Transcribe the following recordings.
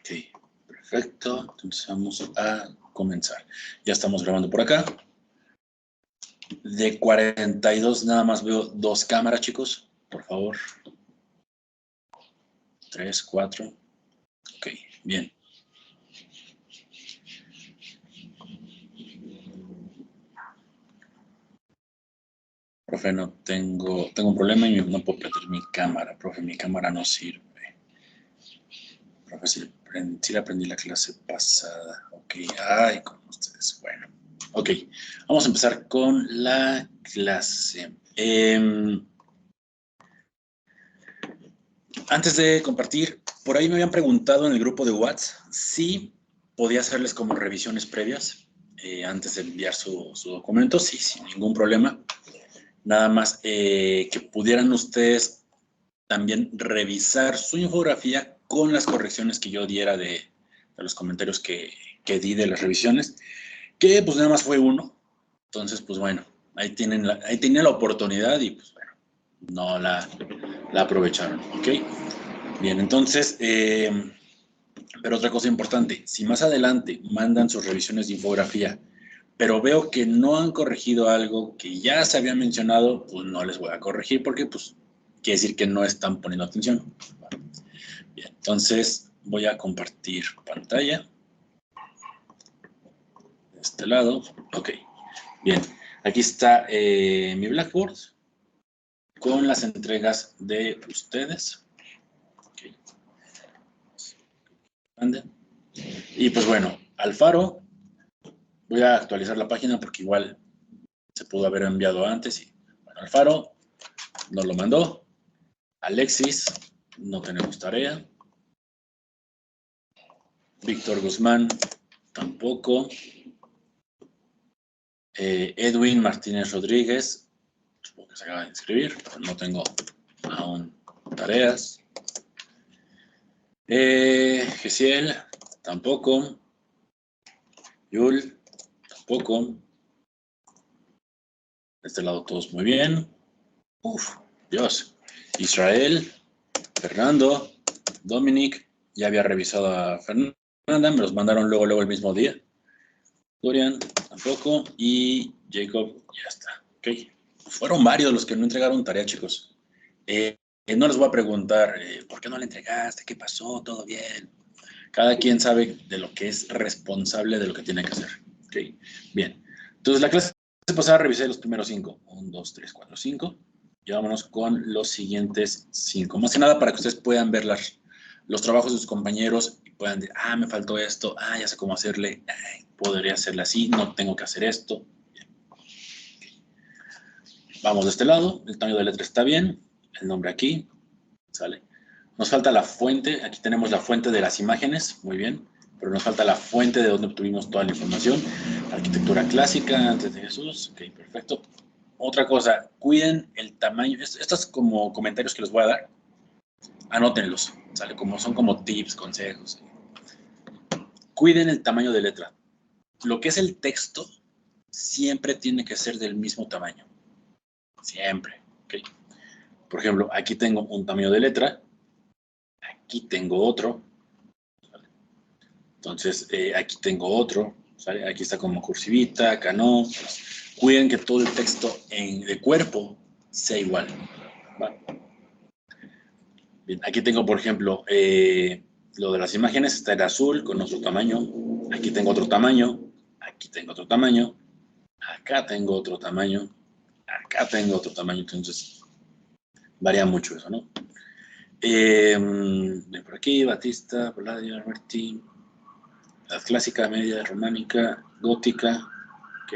Ok, perfecto. Entonces vamos a comenzar. Ya estamos grabando por acá. De 42 nada más veo 2 cámaras, chicos. Por favor. 3, 4. Ok, bien. Profe, no tengo un problema y no puedo prender mi cámara. Profe, mi cámara no sirve. Profe, sí la aprendí la clase pasada. Ok, ay, con ustedes. Bueno, ok. Vamos a empezar con la clase. Antes de compartir, por ahí me habían preguntado en el grupo de WhatsApp si podía hacerles como revisiones previas antes de enviar su documento. Sí, sin ningún problema. Nada más que pudieran ustedes también revisar su infografía con las correcciones que yo diera de los comentarios que di de las revisiones, que pues nada más fue uno. Entonces, pues bueno, ahí tienen la oportunidad y pues bueno, no la aprovecharon, ¿ok? Bien, entonces, pero otra cosa importante, si más adelante mandan sus revisiones de infografía, pero veo que no han corregido algo que ya se había mencionado, pues no les voy a corregir porque pues quiere decir que no están poniendo atención. Bien, entonces voy a compartir pantalla. De este lado, ok. Bien, aquí está mi Blackboard con las entregas de ustedes. Okay. Y pues bueno, Alfaro, voy a actualizar la página porque igual se pudo haber enviado antes. Y, bueno, Alfaro nos lo mandó. Alexis, no tenemos tarea. Víctor Guzmán, tampoco. Edwin Martínez Rodríguez, supongo que se acaba de inscribir, pero no tengo aún tareas. Gesiel, tampoco. Yul, tampoco. De este lado todos muy bien. Uf, Dios. Israel, Fernando, Dominic, ya había revisado a Fernanda, me los mandaron luego el mismo día. Dorian, tampoco. Y Jacob, ya está. Ok. Fueron varios los que no entregaron tarea, chicos. No les voy a preguntar, ¿por qué no la entregaste? ¿Qué pasó? ¿Todo bien? Cada quien sabe de lo que es responsable de lo que tiene que hacer. Ok, bien. Entonces, la clase pasada revisé los primeros 5. 1, 2, 3, 4, 5. Y vámonos con los siguientes 5. Más que nada para que ustedes puedan ver los trabajos de sus compañeros y puedan decir, me faltó esto, ya sé cómo hacerle, podría hacerle así, no tengo que hacer esto. Bien. Okay. Vamos de este lado, el tamaño de letra está bien, el nombre aquí, ¿sale? Nos falta la fuente, aquí tenemos la fuente de las imágenes, muy bien, pero nos falta la fuente de donde obtuvimos toda la información. Arquitectura clásica, antes de Jesús, ok, perfecto. Otra cosa, cuiden el tamaño, estos como comentarios que les voy a dar, anótenlos, ¿sale? Son como tips, consejos. Cuiden el tamaño de letra. Lo que es el texto siempre tiene que ser del mismo tamaño, siempre, ¿ok? Por ejemplo, aquí tengo un tamaño de letra, aquí tengo otro, ¿vale? Entonces aquí tengo otro, ¿sale? Aquí está como cursivita, acá no. Pues, cuiden que todo el texto de cuerpo sea igual, ¿vale? Bien, aquí tengo, por ejemplo, lo de las imágenes está en azul con otro tamaño. Aquí tengo otro tamaño, aquí tengo otro tamaño, acá tengo otro tamaño, acá tengo otro tamaño, entonces varía mucho eso, ¿no? Por aquí, Batista, Palladio, Alberti, la clásica, media, románica, gótica, ok.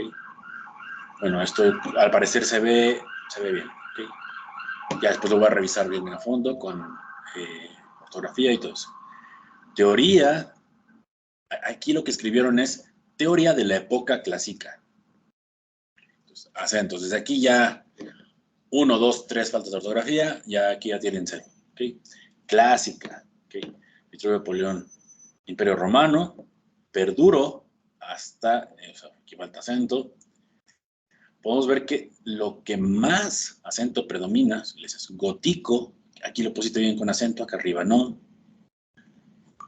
Bueno, esto al parecer se ve bien, ok. Ya después lo voy a revisar bien a fondo con ortografía y todo eso. Teoría, aquí lo que escribieron es teoría de la época clásica. Entonces, acentos, desde aquí ya 1, 2, 3 faltas de ortografía, ya aquí ya tienen 0. ¿Okay? Clásica, ¿okay? Vitruvio Polión, Imperio Romano, perduró hasta, aquí falta acento. Podemos ver que lo que más acento predomina es gótico, aquí lo pusiste bien con acento, acá arriba no.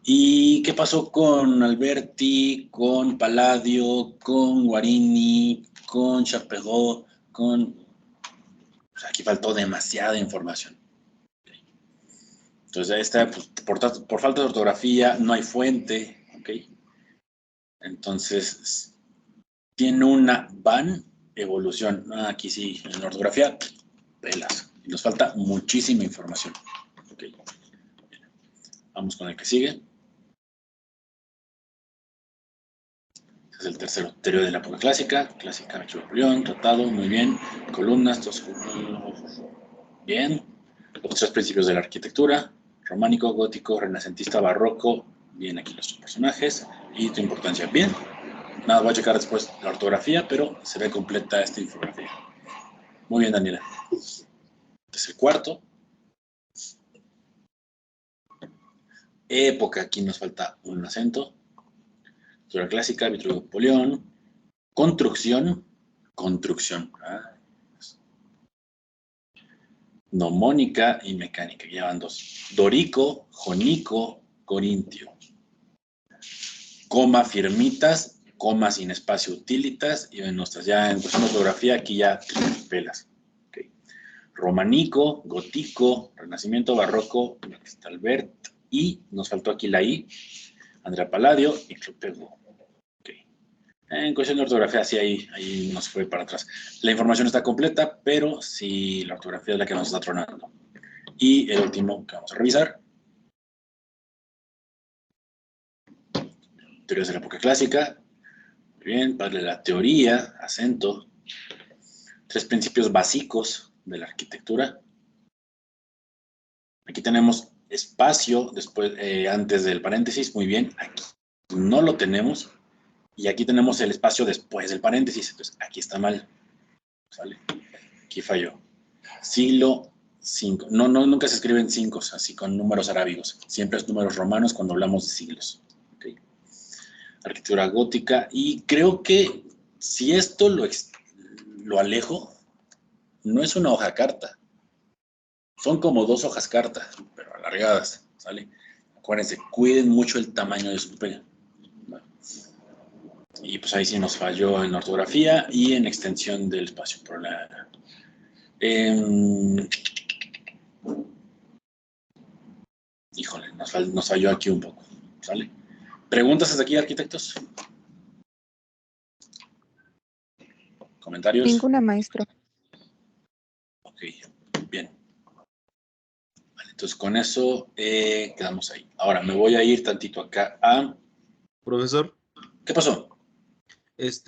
¿Y qué pasó con Alberti, con Palladio, con Guarini, con Chaperot, con... Pues aquí faltó demasiada información. Entonces, esta, pues, por falta de ortografía, no hay fuente, ¿ok? Entonces, tiene una van evolución. Aquí sí, en la ortografía, pelas. Y nos falta muchísima información. ¿Ok? Vamos con el que sigue. Este es el tercero. Teoría de la época clásica. Clásica, Napoleón, tratado, muy bien. Columnas, bien. Los tres principios de la arquitectura. Románico, gótico, renacentista, barroco. Bien, aquí los personajes. Y tu importancia, bien. Nada, voy a checar después la ortografía, pero se ve completa esta infografía. Muy bien, Daniela. Este es el cuarto. Época, aquí nos falta un acento. Historia clásica, Vitruvio Napoleón. Construcción. Mnemónica y mecánica, llevan dos. Dorico, jonico, corintio. Coma firmitas, coma sin espacio utilitas, y en nuestras ya en cuestión de ortografía, aquí ya pelas. Okay. Romanico, gótico, renacimiento, barroco, Albert, y nos faltó aquí la I, Andrea Palladio y Clopego. Okay. En cuestión de ortografía, sí, ahí nos fue para atrás. La información está completa, pero sí, la ortografía es la que nos está tronando. Y el último que vamos a revisar. Teorías de la época clásica. Muy bien, para la teoría, acento. Tres principios básicos de la arquitectura. Aquí tenemos espacio después, antes del paréntesis, muy bien. Aquí no lo tenemos. Y aquí tenemos el espacio después del paréntesis. Entonces, aquí está mal. ¿Sale? Aquí falló. Siglo V. No, nunca se escriben 5, así con números arábigos. Siempre es números romanos cuando hablamos de siglos. ¿Okay? Arquitectura gótica. Y creo que si esto lo alejo, no es una hoja carta. Son como 2 hojas carta, pero alargadas, ¿sale? Acuérdense, cuiden mucho el tamaño de su papel. Y pues ahí sí nos falló en ortografía y en extensión del espacio. Por la, híjole, nos falló aquí un poco, ¿sale? ¿Preguntas hasta aquí, arquitectos? ¿Comentarios? Ninguna, maestro. Ok, bien. Vale, entonces con eso quedamos ahí. Ahora me voy a ir tantito acá a... Profesor. ¿Qué pasó?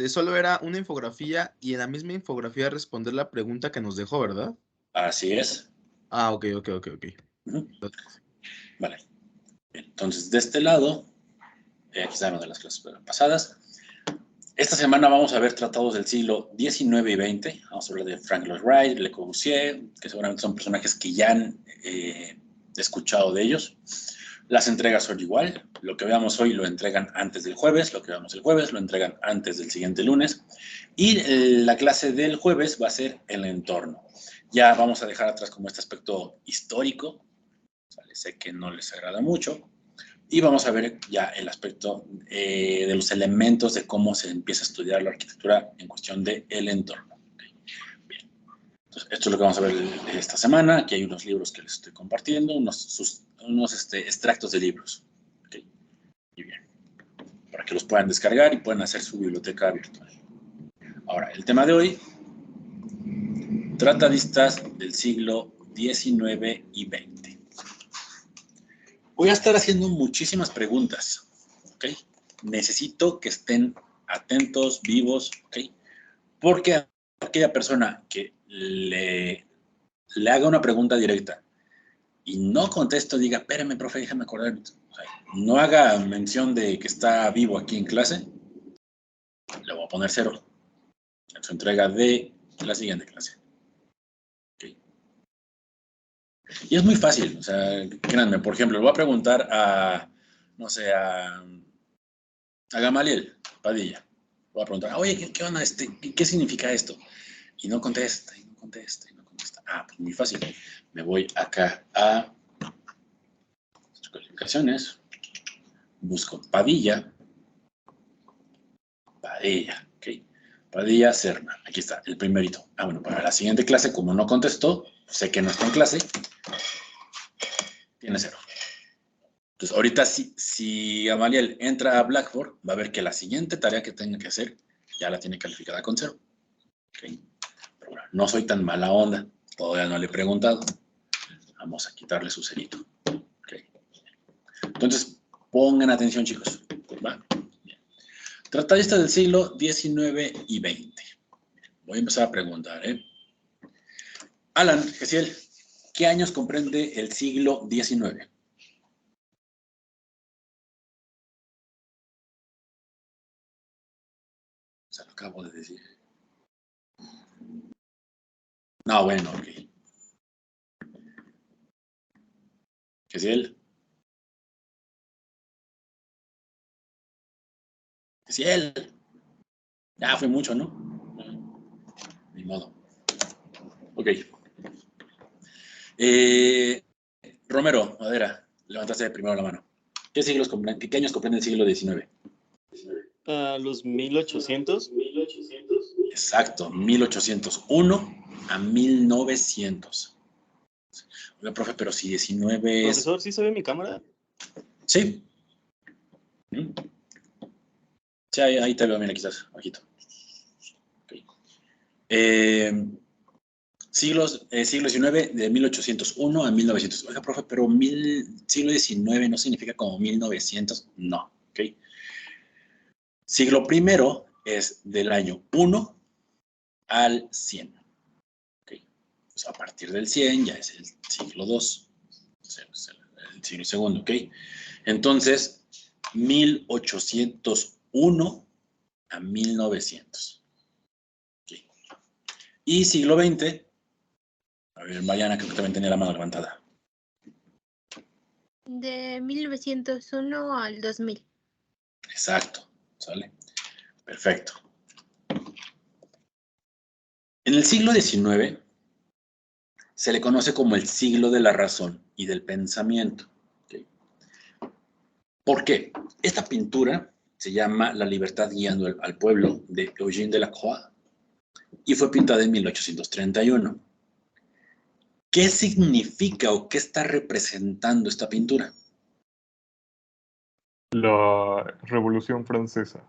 Solo era una infografía y en la misma infografía responder la pregunta que nos dejó, ¿verdad? Así es. Ah, ok. Vale. Bien, entonces, de este lado, aquí estamos de las clases pasadas. Esta semana vamos a ver tratados del siglo XIX y XX. Vamos a hablar de Frank Lloyd Wright, Le Corbusier, que seguramente son personajes que ya han escuchado de ellos. Las entregas son igual. Lo que veamos hoy lo entregan antes del jueves. Lo que veamos el jueves lo entregan antes del siguiente lunes. Y la clase del jueves va a ser el entorno. Ya vamos a dejar atrás como este aspecto histórico. Sé que no les agrada mucho. Y vamos a ver ya el aspecto de los elementos de cómo se empieza a estudiar la arquitectura en cuestión del entorno. Okay. Bien. Entonces, esto es lo que vamos a ver esta semana. Aquí hay unos libros que les estoy compartiendo, unos extractos de libros. Okay. Muy bien. Para que los puedan descargar y puedan hacer su biblioteca virtual. Ahora, el tema de hoy, tratadistas del siglo XIX y XX. Voy a estar haciendo muchísimas preguntas, ¿ok? Necesito que estén atentos, vivos, ¿ok? Porque aquella persona que le haga una pregunta directa y no contesto, diga, espérame, profe, déjame acordar. O sea, no haga mención de que está vivo aquí en clase, le voy a poner 0 en su entrega de la siguiente clase. ¿Okay? Y es muy fácil, o sea, créanme, por ejemplo, le voy a preguntar a, no sé, a Gamaliel Padilla. Voy a preguntar, oye, ¿qué onda? ¿Qué significa esto? Y no contesta, y no contesta, y no contesta. Ah, pues muy fácil. Me voy acá a calificaciones. busco Padilla. Padilla, ok. Padilla, Serna. Aquí está, el primerito. Ah, bueno, para la siguiente clase, como no contestó, sé que no está en clase, tiene 0. Entonces, ahorita si Amaliel entra a Blackboard, va a ver que la siguiente tarea que tenga que hacer ya la tiene calificada con 0. Okay. Pero bueno, no soy tan mala onda. Todavía no le he preguntado. Vamos a quitarle su cerito. Okay. Entonces, pongan atención, chicos. ¿Va? Bien. Tratadistas del siglo XIX y XX. Voy a empezar a preguntar, ¿eh? Alan, Gesiel, ¿qué años comprende el siglo XIX? Se lo acabo de decir. No, bueno, ok. Gesiel. Gesiel. Ya fue mucho, ¿no? Ni modo. Ok. Romero, Madera, levantaste primero la mano. ¿Qué años comprende el siglo XIX? Los 1800. Exacto, 1801 a 1900. Oiga, profe, pero si 19 es... Profesor, ¿sí se ve mi cámara? Sí. Sí, ahí te veo, mira, quizás, bajito. Okay. Siglo XIX de 1801 a 1900. Oiga, profe, pero siglo XIX no significa como 1900. No, ¿ok? Siglo I es del año 1 al 100. ¿Okay? Pues a partir del 100 ya es el siglo II. El siglo II, ¿ok? Entonces, 1801 a 1900. ¿Okay? Y siglo XX, a ver, Mariana, creo que también tenía la mano levantada. De 1901 al 2000. Exacto, ¿sale? Perfecto. En el siglo XIX se le conoce como el siglo de la razón y del pensamiento. ¿Okay? ¿Por qué? Esta pintura se llama La libertad guiando al pueblo, de Eugène Delacroix, y fue pintada en 1831. ¿Qué significa o qué está representando esta pintura? La Revolución Francesa.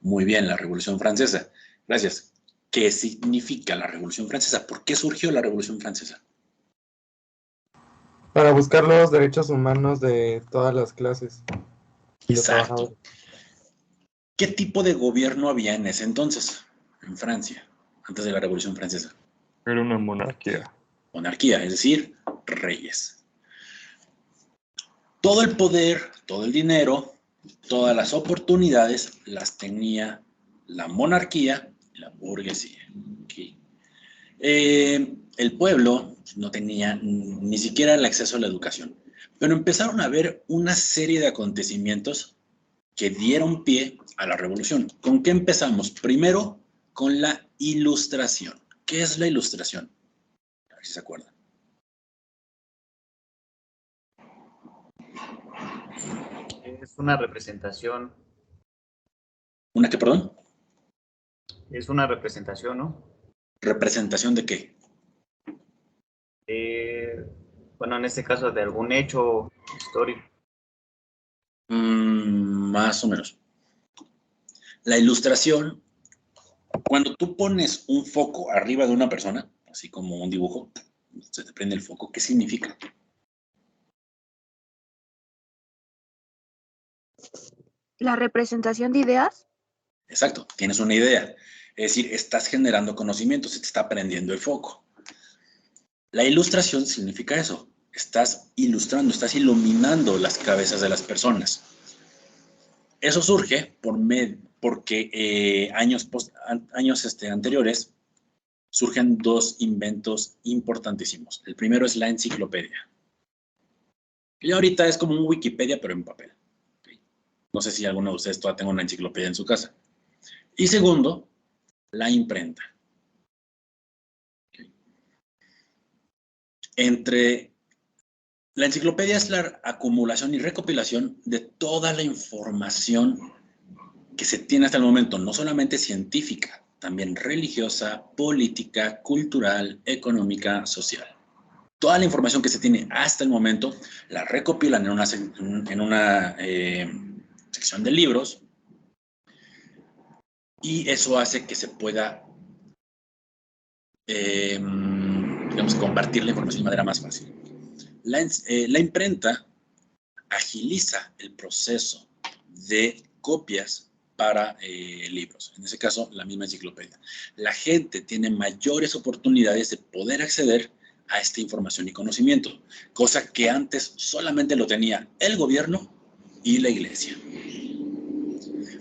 Muy bien, la Revolución Francesa. Gracias. ¿Qué significa la Revolución Francesa? ¿Por qué surgió la Revolución Francesa? Para buscar los derechos humanos de todas las clases. Exacto. ¿Qué tipo de gobierno había en ese entonces, en Francia, antes de la Revolución Francesa? Era una monarquía. Monarquía, es decir, reyes. Todo el poder, todo el dinero, todas las oportunidades las tenía la monarquía y la burguesía. Okay. El pueblo no tenía ni siquiera el acceso a la educación, pero empezaron a haber una serie de acontecimientos que dieron pie a la revolución. ¿Con qué empezamos? Primero, con la Ilustración. ¿Qué es la Ilustración? A ver si se acuerdan. Es una representación. ¿Una qué, perdón? Es una representación, ¿no? ¿Representación de qué? Bueno, en este caso de algún hecho histórico. Más o menos. La ilustración, cuando tú pones un foco arriba de una persona, así como un dibujo, se te prende el foco, ¿qué significa? ¿La representación de ideas? Exacto, tienes una idea. Es decir, estás generando conocimiento, se te está prendiendo el foco. La ilustración significa eso. Estás ilustrando, estás iluminando las cabezas de las personas. Eso surge porque años anteriores surgen dos inventos importantísimos. El primero es la enciclopedia. Que ya ahorita es como un Wikipedia, pero en papel. No sé si alguno de ustedes todavía tenga una enciclopedia en su casa. Y segundo, la imprenta. Entre La enciclopedia es la acumulación y recopilación de toda la información que se tiene hasta el momento, no solamente científica, también religiosa, política, cultural, económica, social. Toda la información que se tiene hasta el momento la recopilan en una sección de libros, y eso hace que se pueda digamos, compartir la información de manera más fácil. La imprenta agiliza el proceso de copias para libros, en ese caso la misma enciclopedia. La gente tiene mayores oportunidades de poder acceder a esta información y conocimiento, cosa que antes solamente lo tenía el gobierno y la iglesia.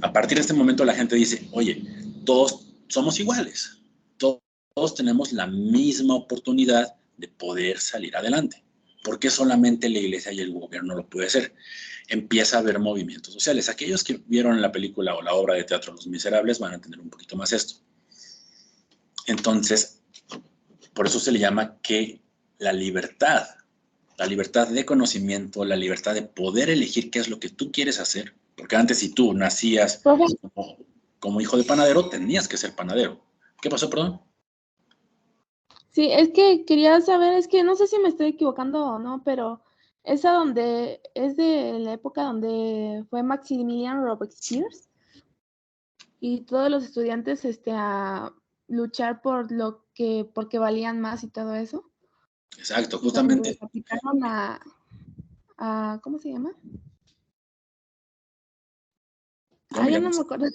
A partir de este momento la gente dice, oye, todos somos iguales, todos tenemos la misma oportunidad de poder salir adelante. ¿Por qué solamente la iglesia y el gobierno lo puede hacer? Empieza a haber movimientos sociales. Aquellos que vieron la película o la obra de teatro Los Miserables van a entender un poquito más esto. Entonces, por eso se le llama que la libertad de conocimiento, la libertad de poder elegir qué es lo que tú quieres hacer, porque antes si tú nacías como hijo de panadero, tenías que ser panadero. ¿Qué pasó, perdón? Sí, es que quería saber, es que no sé si me estoy equivocando o no, pero esa donde es de la época donde fue Maximilian Robespierre y todos los estudiantes a luchar porque valían más y todo eso. Exacto, justamente. Donde aplicaron a ¿cómo se llama? Ya no me acuerdo.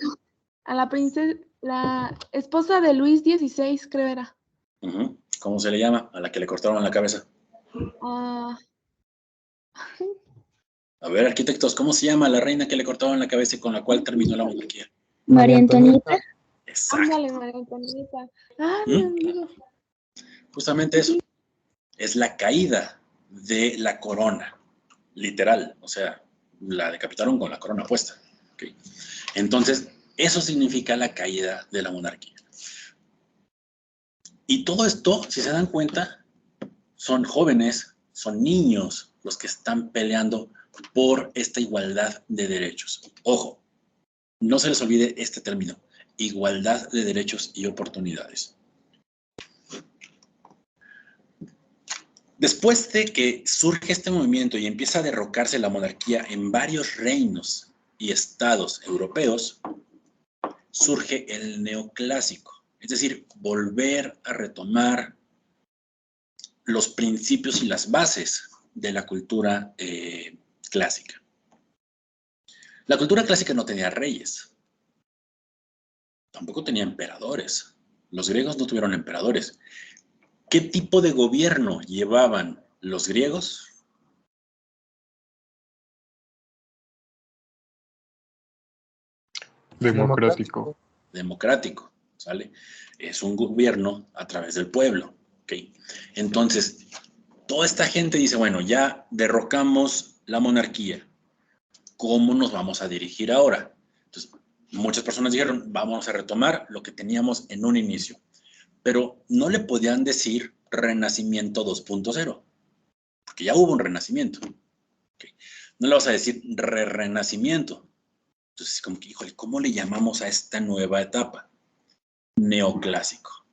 A la princesa, la esposa de Luis XVI, creo era. ¿Cómo se le llama? A la que le cortaron la cabeza. A ver, arquitectos, ¿cómo se llama la reina que le cortaron la cabeza y con la cual terminó la monarquía? María Antonieta. Exacto. Ándale, María Antonieta. Mi amigo. Justamente eso. Es la caída de la corona, literal. O sea, la decapitaron con la corona puesta. ¿Okay? Entonces, eso significa la caída de la monarquía. Y todo esto, si se dan cuenta, son jóvenes, son niños los que están peleando por esta igualdad de derechos. Ojo, no se les olvide este término, igualdad de derechos y oportunidades. Después de que surge este movimiento y empieza a derrocarse la monarquía en varios reinos y estados europeos, surge el neoclásico, es decir, volver a retomar los principios y las bases de la cultura clásica. La cultura clásica no tenía reyes, tampoco tenía emperadores. Los griegos no tuvieron emperadores. ¿Qué tipo de gobierno llevaban los griegos? Democrático. Democrático, ¿sale? Es un gobierno a través del pueblo, ¿ok? Entonces, toda esta gente dice, bueno, ya derrocamos la monarquía, ¿cómo nos vamos a dirigir ahora? Entonces, muchas personas dijeron, vamos a retomar lo que teníamos en un inicio, pero no le podían decir Renacimiento 2.0, porque ya hubo un renacimiento. ¿Okay? No le vas a decir renacimiento. Entonces, como que, híjole, ¿cómo le llamamos a esta nueva etapa? Neoclásico.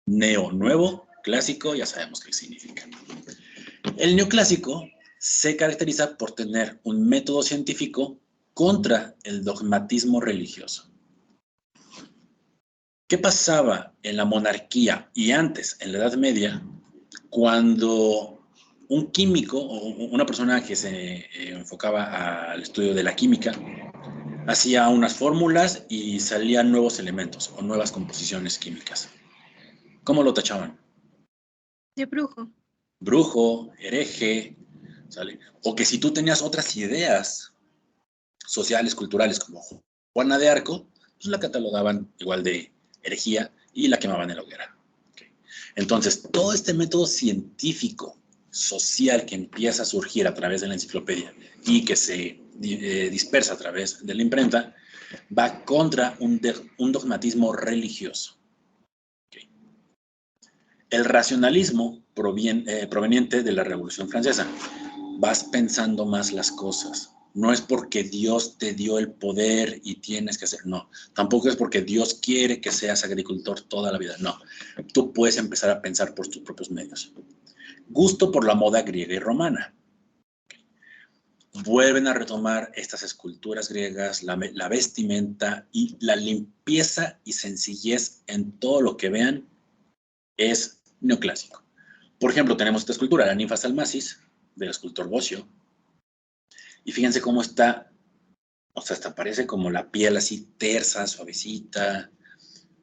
Neo, nuevo, clásico, ya sabemos qué significa. El neoclásico se caracteriza por tener un método científico contra el dogmatismo religioso. ¿Qué pasaba en la monarquía y antes, en la Edad Media, cuando un químico o una persona que se enfocaba al estudio de la química hacía unas fórmulas y salían nuevos elementos o nuevas composiciones químicas? ¿Cómo lo tachaban? De brujo. Brujo, hereje, ¿sale? O que si tú tenías otras ideas sociales, culturales, como Juana de Arco, pues la catalogaban igual de herejía y la quemaban en la hoguera. Okay. Entonces, todo este método científico, social que empieza a surgir a través de la enciclopedia y que se dispersa a través de la imprenta, va contra un dogmatismo religioso. Okay. El racionalismo proveniente de la Revolución Francesa. vas pensando más las cosas. No es porque Dios te dio el poder y tienes que hacer, no. Tampoco es porque Dios quiere que seas agricultor toda la vida, no. Tú puedes empezar a pensar por tus propios medios. Gusto por la moda griega y romana. Vuelven a retomar estas esculturas griegas, la vestimenta y la limpieza y sencillez en todo lo que vean es neoclásico. Por ejemplo, tenemos esta escultura, la ninfa Salmacis, del escultor Bosio. Y fíjense cómo está, o sea, hasta parece como la piel así tersa, suavecita,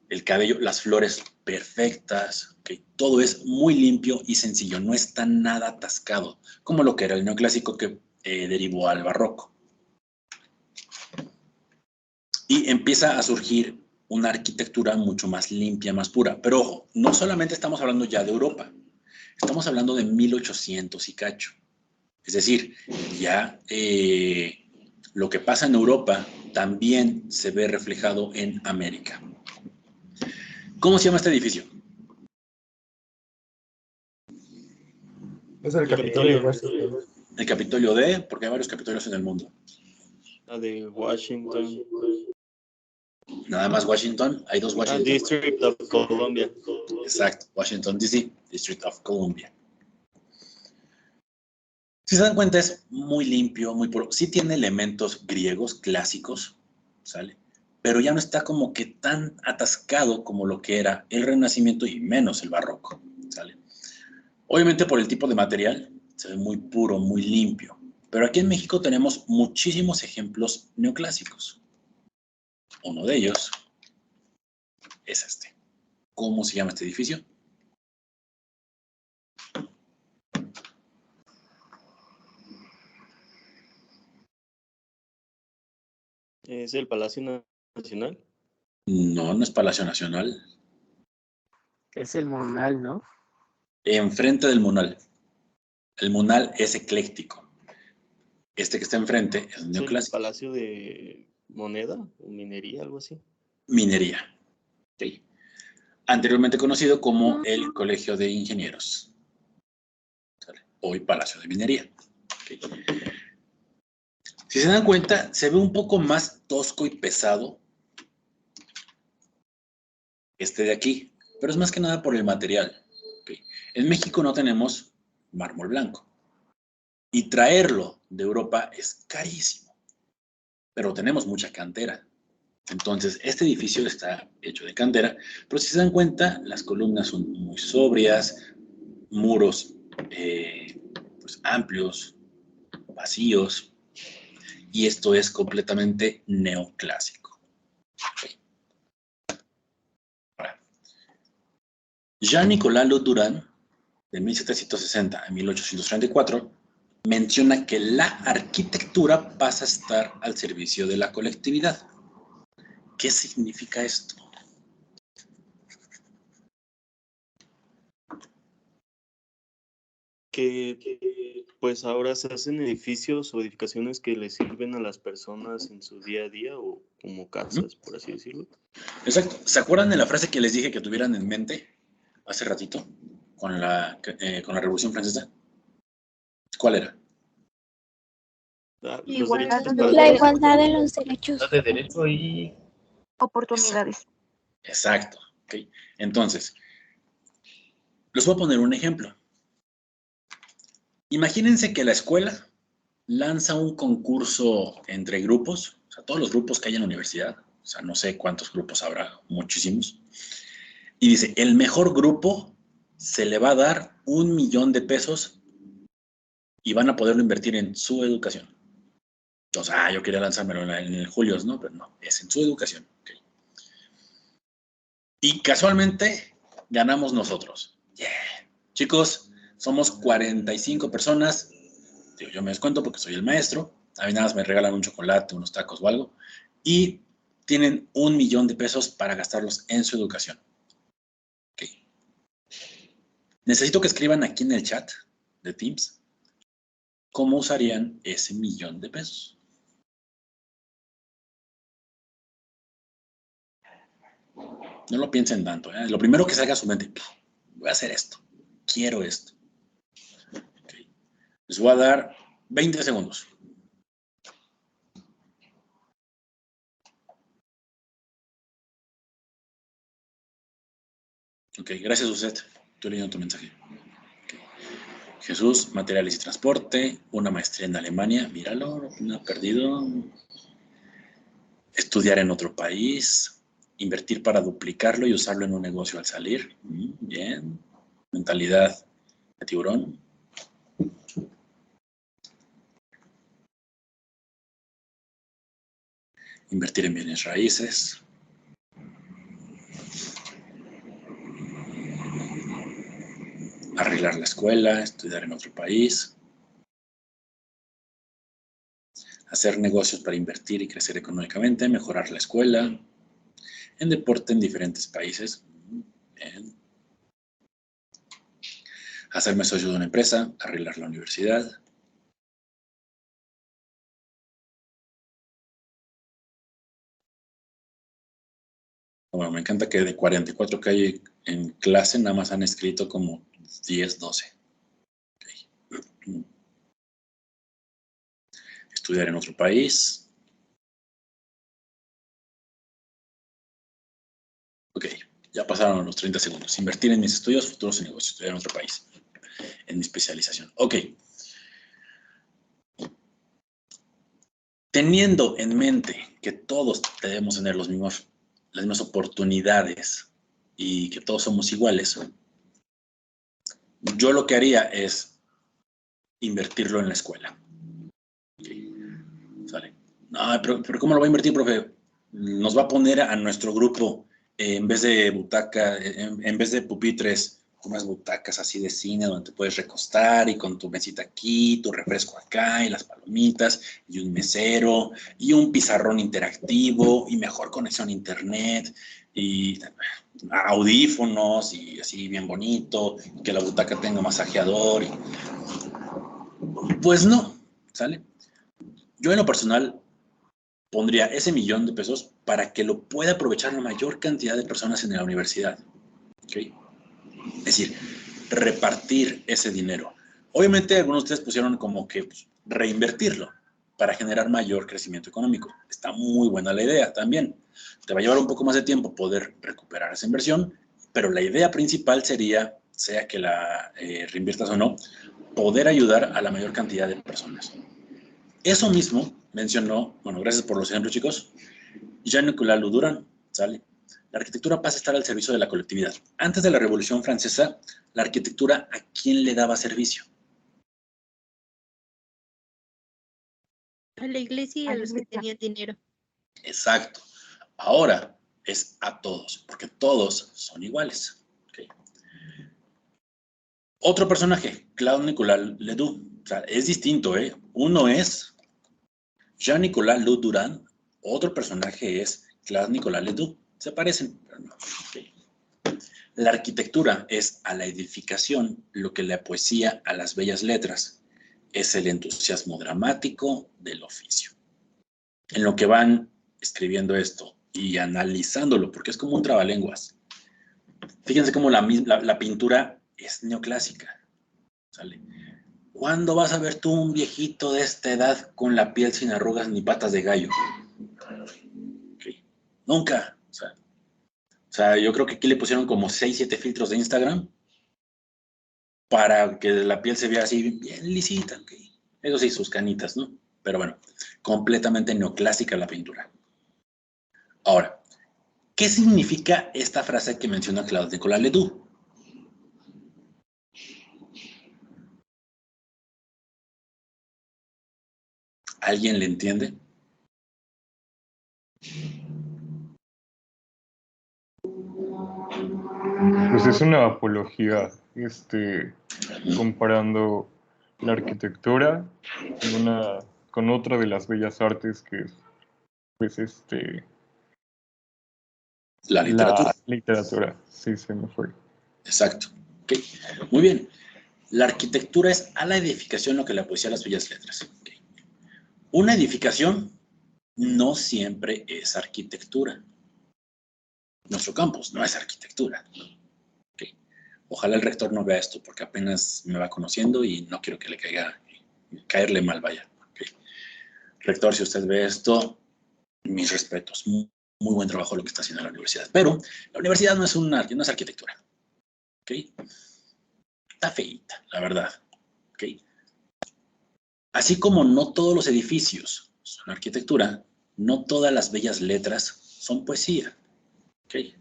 el cabello, las flores perfectas, ¿okay? Todo es muy limpio y sencillo, no está nada atascado, como lo que era el neoclásico que derivó al barroco. Y empieza a surgir una arquitectura mucho más limpia, más pura. Pero ojo, no solamente estamos hablando ya de Europa, estamos hablando de 1800 y cacho. Es decir, ya lo que pasa en Europa también se ve reflejado en América. ¿Cómo se llama este edificio? Es el Capitolio de Washington. El Capitolio de, porque hay varios Capitolios en el mundo. La de Washington. Nada más Washington, hay dos Washington. District of Columbia. Exacto, Washington DC, District of Columbia. Si se dan cuenta, es muy limpio, muy puro. Sí tiene elementos griegos clásicos, ¿sale? Pero ya no está como que tan atascado como lo que era el Renacimiento y menos el Barroco, ¿sale? Obviamente por el tipo de material, se ve muy puro, muy limpio. Pero aquí en México tenemos muchísimos ejemplos neoclásicos. Uno de ellos es este. ¿Cómo se llama este edificio? ¿Es el Palacio Nacional? No, no es Palacio Nacional. Es el Monal, ¿no? Enfrente del Munal. El Munal es ecléctico. Este que está enfrente es neoclásico. ¿El Palacio de Moneda o Minería, algo así? Minería. Sí. Anteriormente conocido como el Colegio de Ingenieros. ¿Sale? Hoy Palacio de Minería. Okay. Si se dan cuenta, se ve un poco más tosco y pesado este de aquí, pero es más que nada por el material. Okay. En México no tenemos mármol blanco y traerlo de Europa es carísimo, pero tenemos mucha cantera. Entonces, este edificio está hecho de cantera, pero si se dan cuenta, las columnas son muy sobrias, muros pues, amplios, vacíos, y esto es completamente neoclásico. Okay. Jean-Nicolas Le Duran, de 1760 a 1834, menciona que la arquitectura pasa a estar al servicio de la colectividad. ¿Qué significa esto? Que pues ahora se hacen edificios o edificaciones que le sirven a las personas en su día a día o como casas, por así decirlo. Exacto. ¿Se acuerdan de la frase que les dije que tuvieran en mente hace ratito con la Revolución Francesa? ¿Cuál era? Los Igualdad derechos de- para La todos. igualdad de los derechos. De derecho y Oportunidades. Exacto. Okay. Entonces, les voy a poner un ejemplo. Imagínense que la escuela lanza un concurso entre grupos, o sea, todos los grupos que hay en la universidad, o sea, no sé cuántos grupos habrá, muchísimos, y dice, el mejor grupo se le va a dar $1,000,000 y van a poderlo invertir en su educación. Entonces, yo quería lanzármelo en el Julios, ¿no? Pero no, es en su educación. Okay. Y casualmente ganamos nosotros. Yeah. Chicos, somos 45 personas. Digo, yo me descuento porque soy el maestro. A mí nada más me regalan un chocolate, unos tacos o algo. Y tienen $1,000,000 para gastarlos en su educación. Okay. Necesito que escriban aquí en el chat de Teams cómo usarían ese $1,000,000. No lo piensen tanto. Lo primero que salga a su mente, voy a hacer esto. Quiero esto. Okay. Les voy a dar 20 segundos. Ok, gracias, Uset. Estoy leyendo tu mensaje. Okay. Jesús, materiales y transporte, una maestría en Alemania, míralo, no ha perdido. Estudiar en otro país, invertir para duplicarlo y usarlo en un negocio al salir. Bien. Mentalidad de tiburón. Invertir en bienes raíces. Arreglar la escuela, estudiar en otro país. Hacer negocios para invertir y crecer económicamente, mejorar la escuela. En deporte en diferentes países. Bien. Hacerme socio de una empresa, arreglar la universidad. Bueno, me encanta que de 44 que hay en clase, nada más han escrito como 10, 12. Okay. Estudiar en otro país. Ok, ya pasaron los 30 segundos. Invertir en mis estudios, futuros y negocios. Estudiar en otro país. En mi especialización. Ok. Teniendo en mente que todos debemos tener las mismas oportunidades y que todos somos iguales, yo lo que haría es invertirlo en la escuela. Okay. ¿Sale? No, pero ¿cómo lo va a invertir, profe? Nos va a poner a nuestro grupo, en vez de butaca, en vez de pupitres, unas butacas así de cine donde te puedes recostar y con tu mesita aquí, tu refresco acá y las palomitas y un mesero y un pizarrón interactivo y mejor conexión a internet y audífonos y así bien bonito, y que la butaca tenga masajeador. Pues no, ¿sale? Yo en lo personal pondría ese $1,000,000 para que lo pueda aprovechar la mayor cantidad de personas en la universidad. ¿Okay? Es decir, repartir ese dinero. Obviamente algunos de ustedes pusieron como que pues, reinvertirlo para generar mayor crecimiento económico. Está muy buena la idea también. Te va a llevar un poco más de tiempo poder recuperar esa inversión, pero la idea principal sería, sea que la reinviertas o no, poder ayudar a la mayor cantidad de personas. Eso mismo mencionó, bueno, gracias por los ejemplos, chicos, Jean-Nicolas Louduran, ¿sale? La arquitectura pasa a estar al servicio de la colectividad. Antes de la Revolución Francesa, la arquitectura, ¿a quién le daba servicio? A la iglesia y a los que tenían dinero. Exacto. Ahora es a todos, porque todos son iguales. Okay. Otro personaje, Claude-Nicolas Ledoux. O sea, es distinto, ¿eh? Uno es Jean-Nicolas Louduran, otro personaje es Claude-Nicolas Ledoux. Se parecen, pero no. Okay. La arquitectura es a la edificación lo que la poesía a las bellas letras. Es el entusiasmo dramático del oficio. En lo que van escribiendo esto y analizándolo, porque es como un trabalenguas. Fíjense cómo la pintura es neoclásica. ¿Sale? ¿Cuándo vas a ver tú un viejito de esta edad con la piel sin arrugas ni patas de gallo? Okay. Nunca. O sea, yo creo que aquí le pusieron como 6, 7 filtros de Instagram para que la piel se vea así bien lisita. Okay. Eso sí, sus canitas, ¿no? Pero bueno, completamente neoclásica la pintura. Ahora, ¿qué significa esta frase que menciona Claude-Nicolas Ledoux? ¿Alguien le entiende? Pues es una apología, comparando la arquitectura con otra de las bellas artes que es, pues, la literatura. La literatura, sí, se me fue. Exacto. Okay. Muy bien. La arquitectura es a la edificación lo que la poesía a las bellas letras. Okay. Una edificación no siempre es arquitectura. Nuestro campus no es arquitectura. Okay. Ojalá el rector no vea esto porque apenas me va conociendo y no quiero que le caiga caerle mal, vaya. Okay. Rector, si usted ve esto, mis respetos. Muy buen trabajo lo que está haciendo la universidad. Pero la universidad no es no es arquitectura. ¿Okay? Está feíta, la verdad. ¿Okay? Así como no todos los edificios son arquitectura, no todas las bellas letras son poesía. ¿Okay?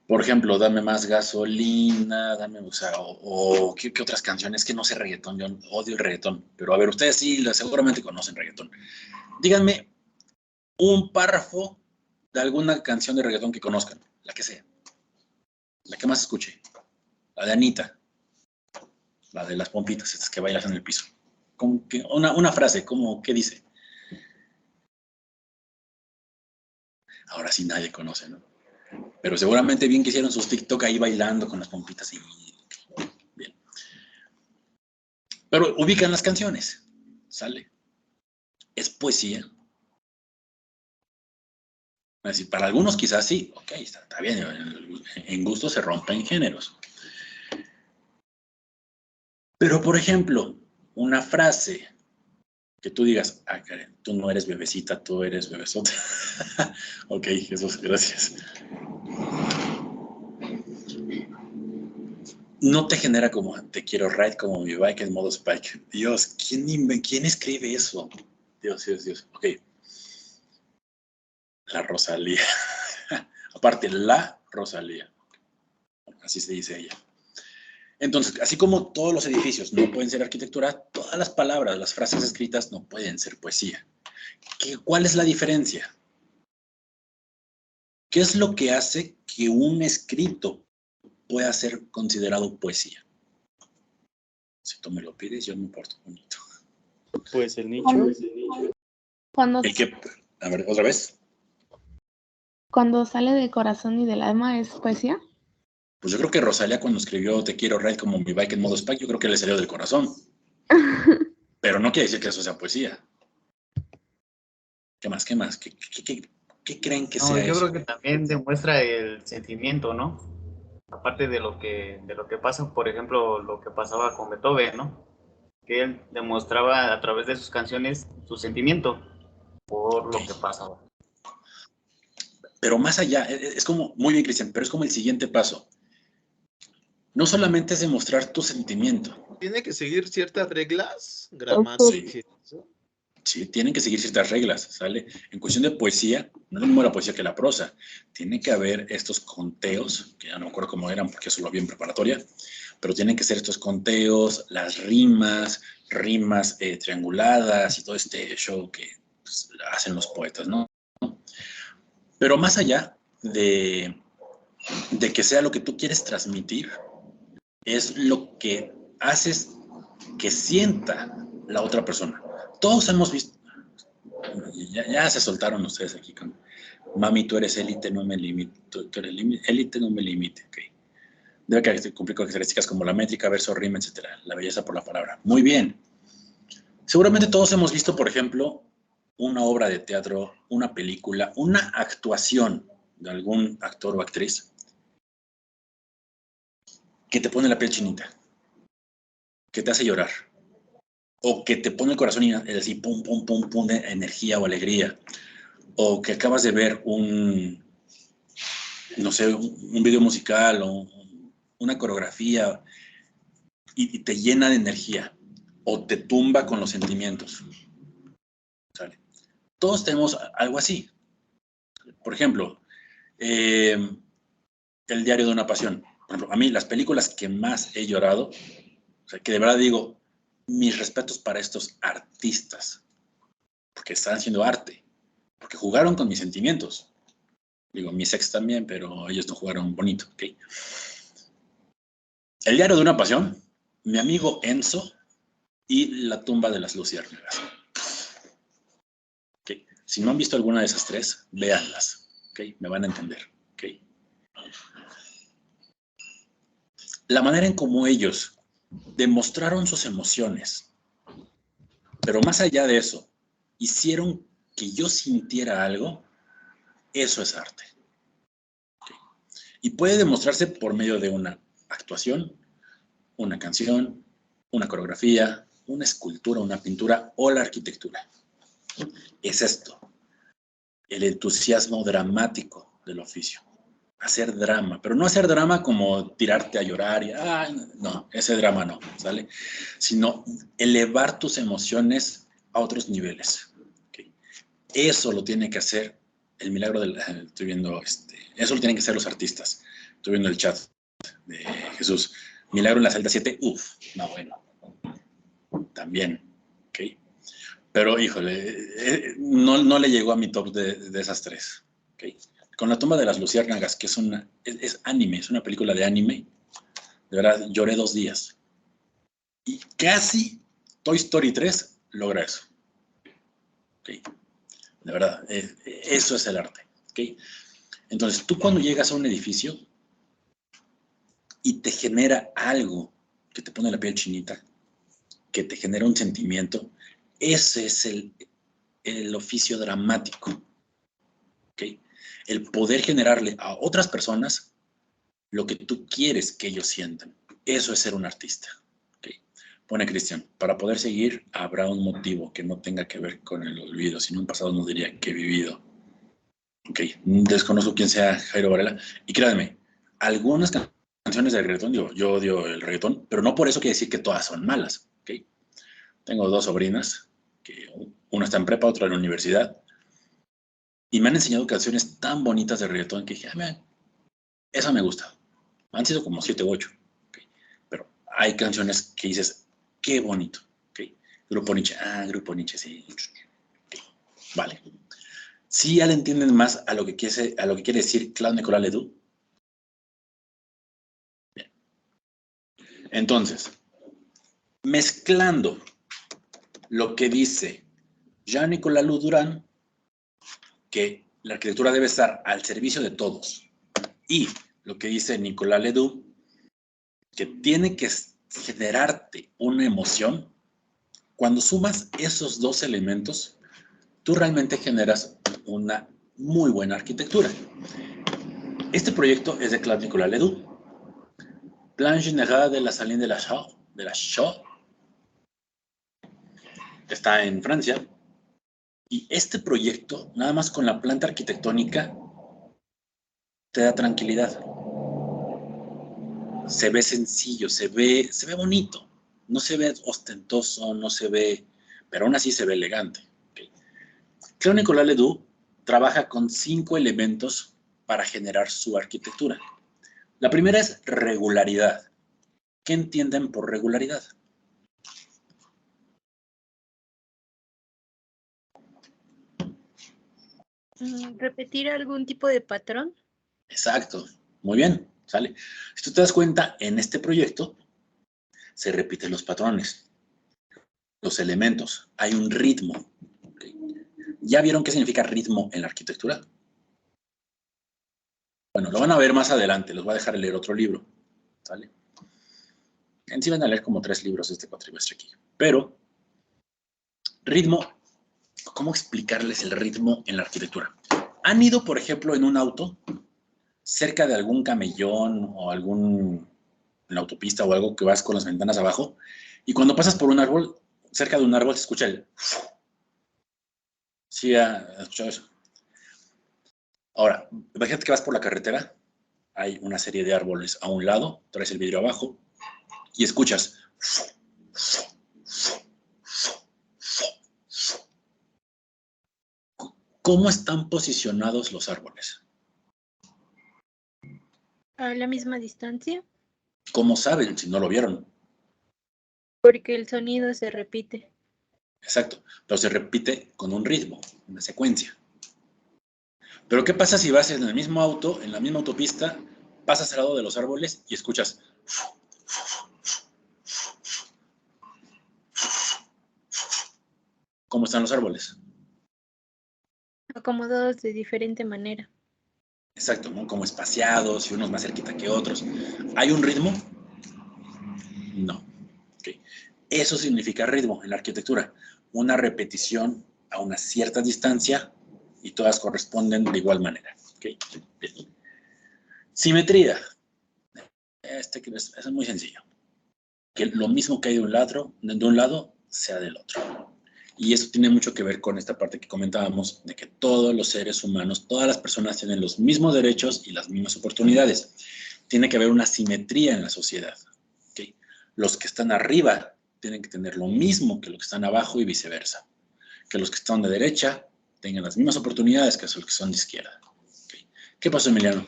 Por ejemplo, dame más gasolina, dame, o sea, ¿qué otras canciones? Que no sé reggaetón, yo odio el reggaetón. Pero a ver, ustedes sí, seguramente conocen reggaetón. Díganme un párrafo de alguna canción de reggaetón que conozcan, la que sea. La que más escuche. La de Anita. La de las pompitas, estas que bailas en el piso. Una frase, ¿qué dice? Ahora sí nadie conoce, ¿no? Pero seguramente bien que hicieron sus TikTok ahí bailando con las pompitas y bien. Pero ubican las canciones, ¿sale? ¿Es poesía? Es decir, para algunos quizás sí, ok, está bien, en gusto se rompen géneros. Pero, por ejemplo, una frase que tú digas, Karen, tú no eres bebecita, tú eres bebesota. Ok, Jesús, gracias. No te genera como, te quiero ride como mi bike en modo Spike. Dios, ¿quién escribe eso? Dios. Ok. La Rosalía. Aparte, la Rosalía. Así se dice ella. Entonces, así como todos los edificios no pueden ser arquitectura, todas las palabras, las frases escritas no pueden ser poesía. ¿Cuál es la diferencia? ¿Qué es lo que hace que un escrito pueda ser considerado poesía? Si tú me lo pides, yo me porto bonito. Pues el nicho. Cuando, a ver, otra vez. Cuando sale del corazón y del alma, ¿es poesía? Pues yo creo que Rosalía cuando escribió Te quiero ride como mi bike en modo Spike, yo creo que le salió del corazón. Pero no quiere decir que eso sea poesía. ¿Qué más? ¿Qué creen que sea yo eso? creo que también demuestra el sentimiento, ¿no? Aparte de lo que pasa, por ejemplo, lo que pasaba con Beethoven, ¿no? Que él demostraba a través de sus canciones su sentimiento por lo que pasaba. Pero más allá, es como, muy bien, Cristian, pero es como el siguiente paso. No solamente es demostrar tu sentimiento. Tiene que seguir ciertas reglas gramáticas. Sí, tienen que seguir ciertas reglas, ¿sale? En cuestión de poesía, no es lo mismo la poesía que la prosa. Tiene que haber estos conteos, que ya no me acuerdo cómo eran porque eso lo vi en preparatoria, pero tienen que ser estos conteos, las rimas trianguladas y todo este show que pues, hacen los poetas, ¿no? Pero más allá de que sea lo que tú quieres transmitir, es lo que haces que sienta la otra persona. Todos hemos visto, ya se soltaron ustedes aquí con, mami, tú eres élite, no me limite, tú eres élite, no me limite, ok. Debe cumplir con características como la métrica, verso, rima, etc. La belleza por la palabra. Muy bien. Seguramente todos hemos visto, por ejemplo, una obra de teatro, una película, una actuación de algún actor o actriz que te pone la piel chinita, que te hace llorar, o que te pone el corazón y así, pum, pum, pum, pum, de energía o alegría, o que acabas de ver no sé, un video musical o una coreografía y te llena de energía, o te tumba con los sentimientos. ¿Sale? Todos tenemos algo así. Por ejemplo, El diario de una pasión. Por ejemplo, a mí las películas que más he llorado, o sea, que de verdad digo, mis respetos para estos artistas, porque están haciendo arte, porque jugaron con mis sentimientos. Digo, mis ex también, pero ellos no jugaron bonito, ¿ok? El diario de una pasión, mi amigo Enzo y La tumba de las luciérnagas. ¿Okay? Si no han visto alguna de esas tres, véanlas, ¿ok? Me van a entender, ¿ok? La manera en cómo ellos demostraron sus emociones, pero más allá de eso, hicieron que yo sintiera algo, eso es arte. ¿Okay? Y puede demostrarse por medio de una actuación, una canción, una coreografía, una escultura, una pintura o la arquitectura. Es esto, el entusiasmo dramático del oficio. Hacer drama, pero no hacer drama como tirarte a llorar y, no, ese drama no, ¿sale? Sino elevar tus emociones a otros niveles. ¿Okay? Eso lo tiene que hacer el milagro del, estoy viendo, eso lo tienen que hacer los artistas. Estoy viendo el chat de Jesús. Milagro en la celda 7, no, bueno, también, ¿ok? Pero, híjole, no le llegó a mi top de esas tres, ¿ok? Con la tumba de las luciérnagas, que es anime, es una película de anime, de verdad, lloré 2 días. Y casi Toy Story 3 logra eso. ¿Ok? De verdad, eso es el arte. ¿Ok? Entonces, tú cuando llegas a un edificio y te genera algo que te pone la piel chinita, que te genera un sentimiento, ese es el oficio dramático. ¿Ok? El poder generarle a otras personas lo que tú quieres que ellos sientan. Eso es ser un artista. ¿Okay? Pone Cristian, para poder seguir habrá un motivo que no tenga que ver con el olvido, sino un pasado no diría que he vivido. Ok, desconozco quién sea Jairo Varela. Y créanme, algunas canciones de reggaetón, yo odio el reggaetón, pero no por eso quiere decir que todas son malas. ¿Okay? Tengo 2 sobrinas, que una está en prepa, otra en la universidad, y me han enseñado canciones tan bonitas de reggaetón que dije, esa me gusta. Han sido como 7 u 8. ¿Okay? Pero hay canciones que dices, qué bonito. ¿Okay? Grupo Nietzsche, Grupo Nietzsche, sí. ¿Okay? Vale. ¿Sí ya le entienden más a lo que quiere decir Claude Nicolas Ledoux? Bien. Entonces, mezclando lo que dice Jean-Nicolas Louis-Duran, que la arquitectura debe estar al servicio de todos, y lo que dice Nicolas Ledoux, que tiene que generarte una emoción, cuando sumas esos 2 elementos, tú realmente generas una muy buena arquitectura. Este proyecto es de Claude Nicolas Ledoux, Plan Général de la Saline de la Chaux, está en Francia, y este proyecto, nada más con la planta arquitectónica, te da tranquilidad. Se ve sencillo, se ve bonito, no se ve ostentoso, no se ve, pero aún así se ve elegante. ¿Okay? Claude Nicolas Ledoux trabaja con 5 elementos para generar su arquitectura. La primera es regularidad. ¿Qué entienden por regularidad? ¿Repetir algún tipo de patrón? Exacto, muy bien, sale. Si tú te das cuenta, en este proyecto se repiten los patrones, los elementos, hay un ritmo. ¿Okay? ¿Ya vieron qué significa ritmo en la arquitectura? Bueno, lo van a ver más adelante, los voy a dejar leer otro libro, ¿sale? En sí van a leer como 3 libros este cuatrimestre aquí, pero ritmo, ¿cómo explicarles el ritmo en la arquitectura? ¿Han ido, por ejemplo, en un auto cerca de algún camellón o en la autopista o algo que vas con las ventanas abajo, y cuando pasas por un árbol, cerca de un árbol se escucha el... ¿Sí has escuchado eso? Ahora, imagínate que vas por la carretera, hay una serie de árboles a un lado, traes el vidrio abajo y escuchas... ¿Cómo están posicionados los árboles? ¿A la misma distancia? ¿Cómo saben si no lo vieron? Porque el sonido se repite. Exacto, pero se repite con un ritmo, una secuencia. Pero ¿qué pasa si vas en el mismo auto, en la misma autopista, pasas al lado de los árboles y escuchas? ¿Cómo están los árboles? Acomodados de diferente manera. Exacto, ¿no? Como espaciados y unos más cerquita que otros. ¿Hay un ritmo? No. Okay. Eso significa ritmo en la arquitectura. Una repetición a una cierta distancia y todas corresponden de igual manera. Okay. Bien. Simetría. Es muy sencillo. que lo mismo que hay de un lado sea del otro. Y eso tiene mucho que ver con esta parte que comentábamos, de que todos los seres humanos, todas las personas tienen los mismos derechos y las mismas oportunidades. Tiene que haber una simetría en la sociedad. ¿Okay? Los que están arriba tienen que tener lo mismo que los que están abajo y viceversa. Que los que están de derecha tengan las mismas oportunidades que los que son de izquierda. ¿Okay? ¿Qué pasó, Emiliano?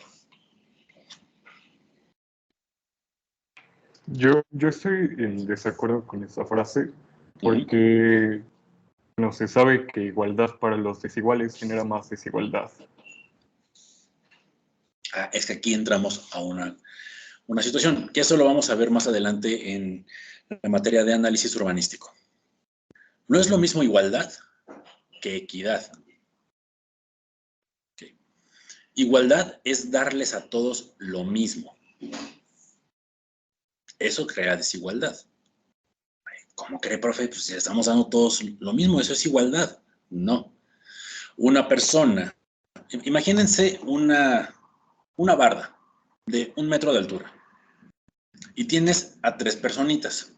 Yo estoy en desacuerdo con esa frase porque no se sabe que igualdad para los desiguales genera más desigualdad. Es que aquí entramos a una situación, que eso lo vamos a ver más adelante en la materia de análisis urbanístico. No es lo mismo igualdad que equidad. Okay. Igualdad es darles a todos lo mismo. Eso crea desigualdad. ¿Cómo cree, profe? Pues si le estamos dando todos lo mismo, eso es igualdad. No. Una persona, imagínense una barda de 1 metro de altura y tienes a 3 personitas.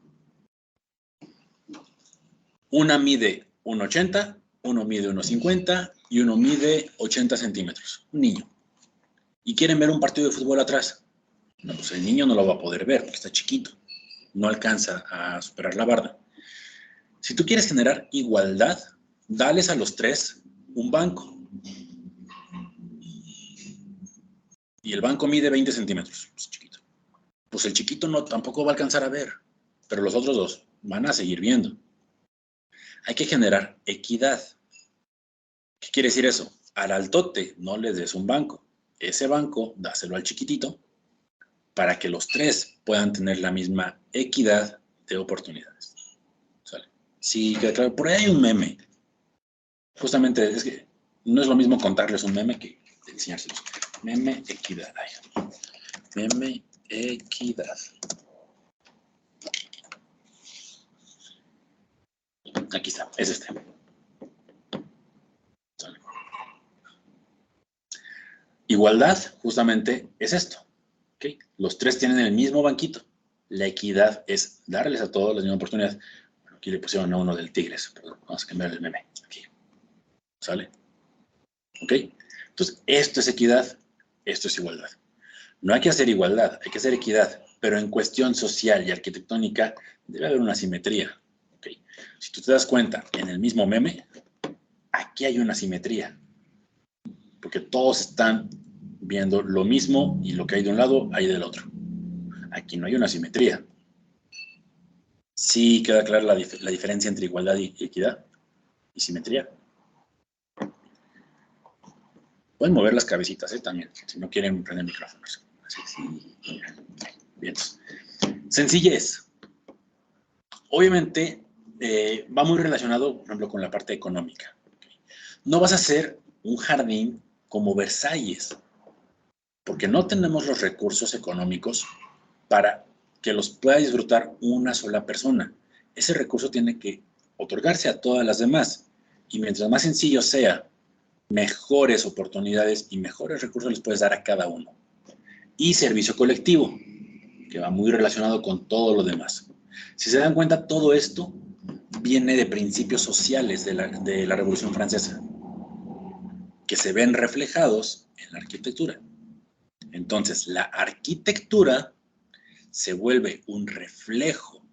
Una mide 1,80, uno mide 1,50 y uno mide 80 centímetros. Un niño. Y quieren ver un partido de fútbol atrás. No, pues el niño no lo va a poder ver porque está chiquito. No alcanza a superar la barda. Si tú quieres generar igualdad, dales a los 3 un banco. Y el banco mide 20 centímetros. Pues chiquito. Pues el chiquito tampoco va a alcanzar a ver. Pero los otros 2 van a seguir viendo. Hay que generar equidad. ¿Qué quiere decir eso? Al altote no le des un banco. Ese banco dáselo al chiquitito para que los 3 puedan tener la misma equidad de oportunidades. ¿Sale? Sí, claro, por ahí hay un meme. Justamente es que no es lo mismo contarles un meme que enseñárselos. Meme equidad. Ay. Meme equidad. Aquí está, es este. ¿Sale? Igualdad, justamente, es esto. ¿Okay? Los 3 tienen el mismo banquito. La equidad es darles a todos la misma oportunidad. Bueno, aquí le pusieron a uno del Tigres, pero vamos a cambiar el meme. Aquí. ¿Sale? ¿Ok? Entonces, esto es equidad, esto es igualdad. No hay que hacer igualdad, hay que hacer equidad, pero en cuestión social y arquitectónica debe haber una simetría. ¿Okay? Si tú te das cuenta, en el mismo meme, aquí hay una simetría. Porque todos están viendo lo mismo y lo que hay de un lado, hay del otro. Aquí no hay una simetría. Sí queda clara la diferencia entre igualdad y equidad y simetría. Pueden mover las cabecitas también, si no quieren prender micrófonos. Así, sí. Bien. Sencillez. Obviamente va muy relacionado, por ejemplo, con la parte económica. No vas a hacer un jardín como Versalles, porque no tenemos los recursos económicos para que los pueda disfrutar una sola persona. Ese recurso tiene que otorgarse a todas las demás. Y mientras más sencillo sea, mejores oportunidades y mejores recursos les puedes dar a cada uno. Y servicio colectivo, que va muy relacionado con todo lo demás. Si se dan cuenta, todo esto viene de principios sociales de la Revolución Francesa, que se ven reflejados en la arquitectura. Entonces, la arquitectura se vuelve un reflejo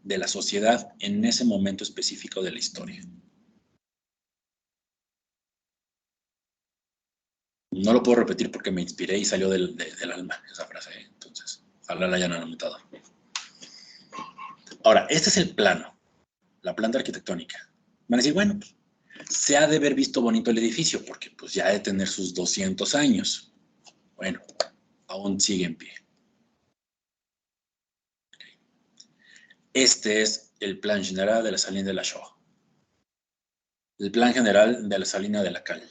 de la sociedad en ese momento específico de la historia. No lo puedo repetir porque me inspiré y salió del alma esa frase, ¿eh? Entonces, ojalá la hayan anotado. Ahora, este es el plano, la planta arquitectónica. Van a decir, bueno, se ha de haber visto bonito el edificio porque pues ya ha de tener sus 200 años. Bueno, aún sigue en pie. Este es el plan general de la Saline de la Chaux. El plan general de la Salina de la Cal,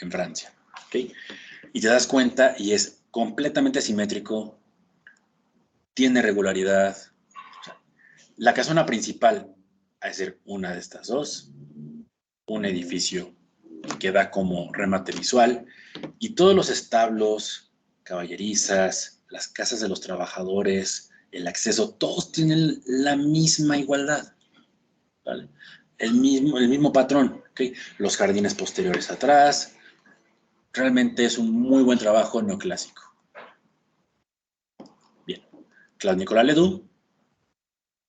en Francia. ¿Okay? Y te das cuenta y es completamente simétrico, tiene regularidad. O sea, la casona principal ha de ser una de estas dos, un edificio que da como remate visual y todos los establos, caballerizas, las casas de los trabajadores el acceso, todos tienen la misma igualdad, ¿vale? El mismo patrón, ¿okay? Los jardines posteriores atrás. Realmente es un muy buen trabajo neoclásico. Bien, Claude Nicolas Ledoux,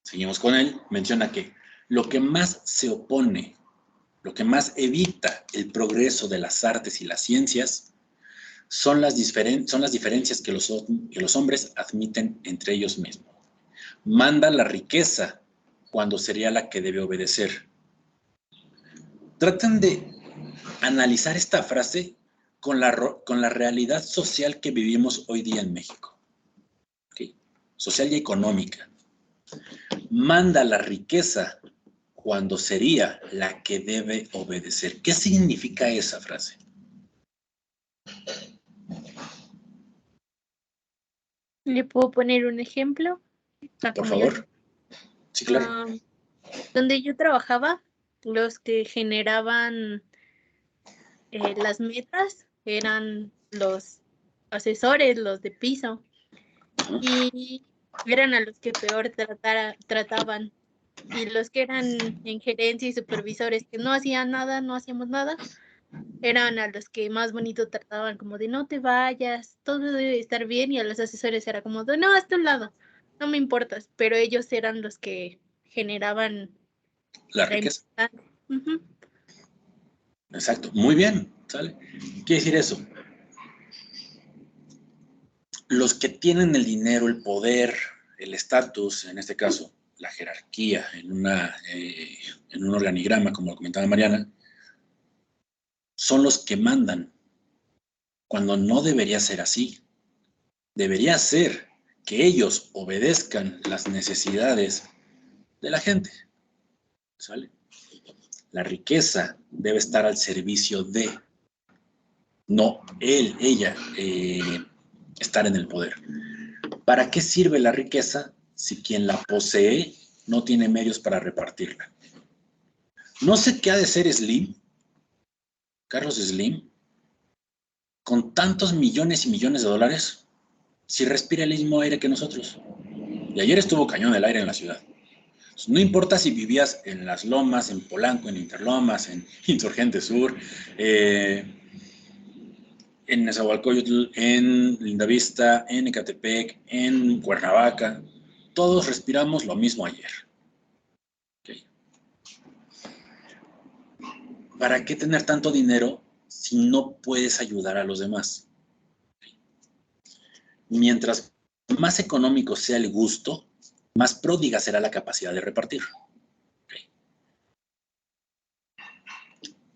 seguimos con él, menciona que lo que más se opone, lo que más evita el progreso de las artes y las ciencias son las diferencias que los hombres admiten entre ellos mismos. Manda la riqueza cuando sería la que debe obedecer. Traten de analizar esta frase con la realidad social que vivimos hoy día en México. ¿Okay? Social y económica. Manda la riqueza cuando sería la que debe obedecer. ¿Qué significa esa frase? ¿Le puedo poner un ejemplo? Por favor. Sí, claro. Donde yo trabajaba, los que generaban las metas eran los asesores, los de piso, y eran a los que peor trataban. Y los que eran en gerencia y supervisores que no hacían nada, no hacíamos nada, eran a los que más bonito trataban, como de no te vayas, todo debe estar bien, y a los asesores era como de no, hasta un lado, no me importas, pero ellos eran los que generaban la riqueza. Uh-huh. Exacto, muy bien, ¿sale? Quiere decir eso. Los que tienen el dinero, el poder, el estatus, en este caso, la jerarquía en un organigrama, como lo comentaba Mariana, son los que mandan, cuando no debería ser así. Debería ser que ellos obedezcan las necesidades de la gente, ¿sale? La riqueza debe estar al servicio de, no él, ella, estar en el poder. ¿Para qué sirve la riqueza si quien la posee no tiene medios para repartirla? No sé qué ha de ser Slim, Carlos Slim, con tantos millones y millones de dólares, si respira el mismo aire que nosotros. Y ayer estuvo cañón el aire en la ciudad. No importa si vivías en Las Lomas, en Polanco, en Interlomas, en Insurgente Sur, en Nezahualcóyotl, en Lindavista, en Ecatepec, en Cuernavaca, todos respiramos lo mismo ayer. ¿Okay? ¿Para qué tener tanto dinero si no puedes ayudar a los demás? ¿Okay? Mientras más económico sea el gusto, más pródiga será la capacidad de repartir. ¿Okay?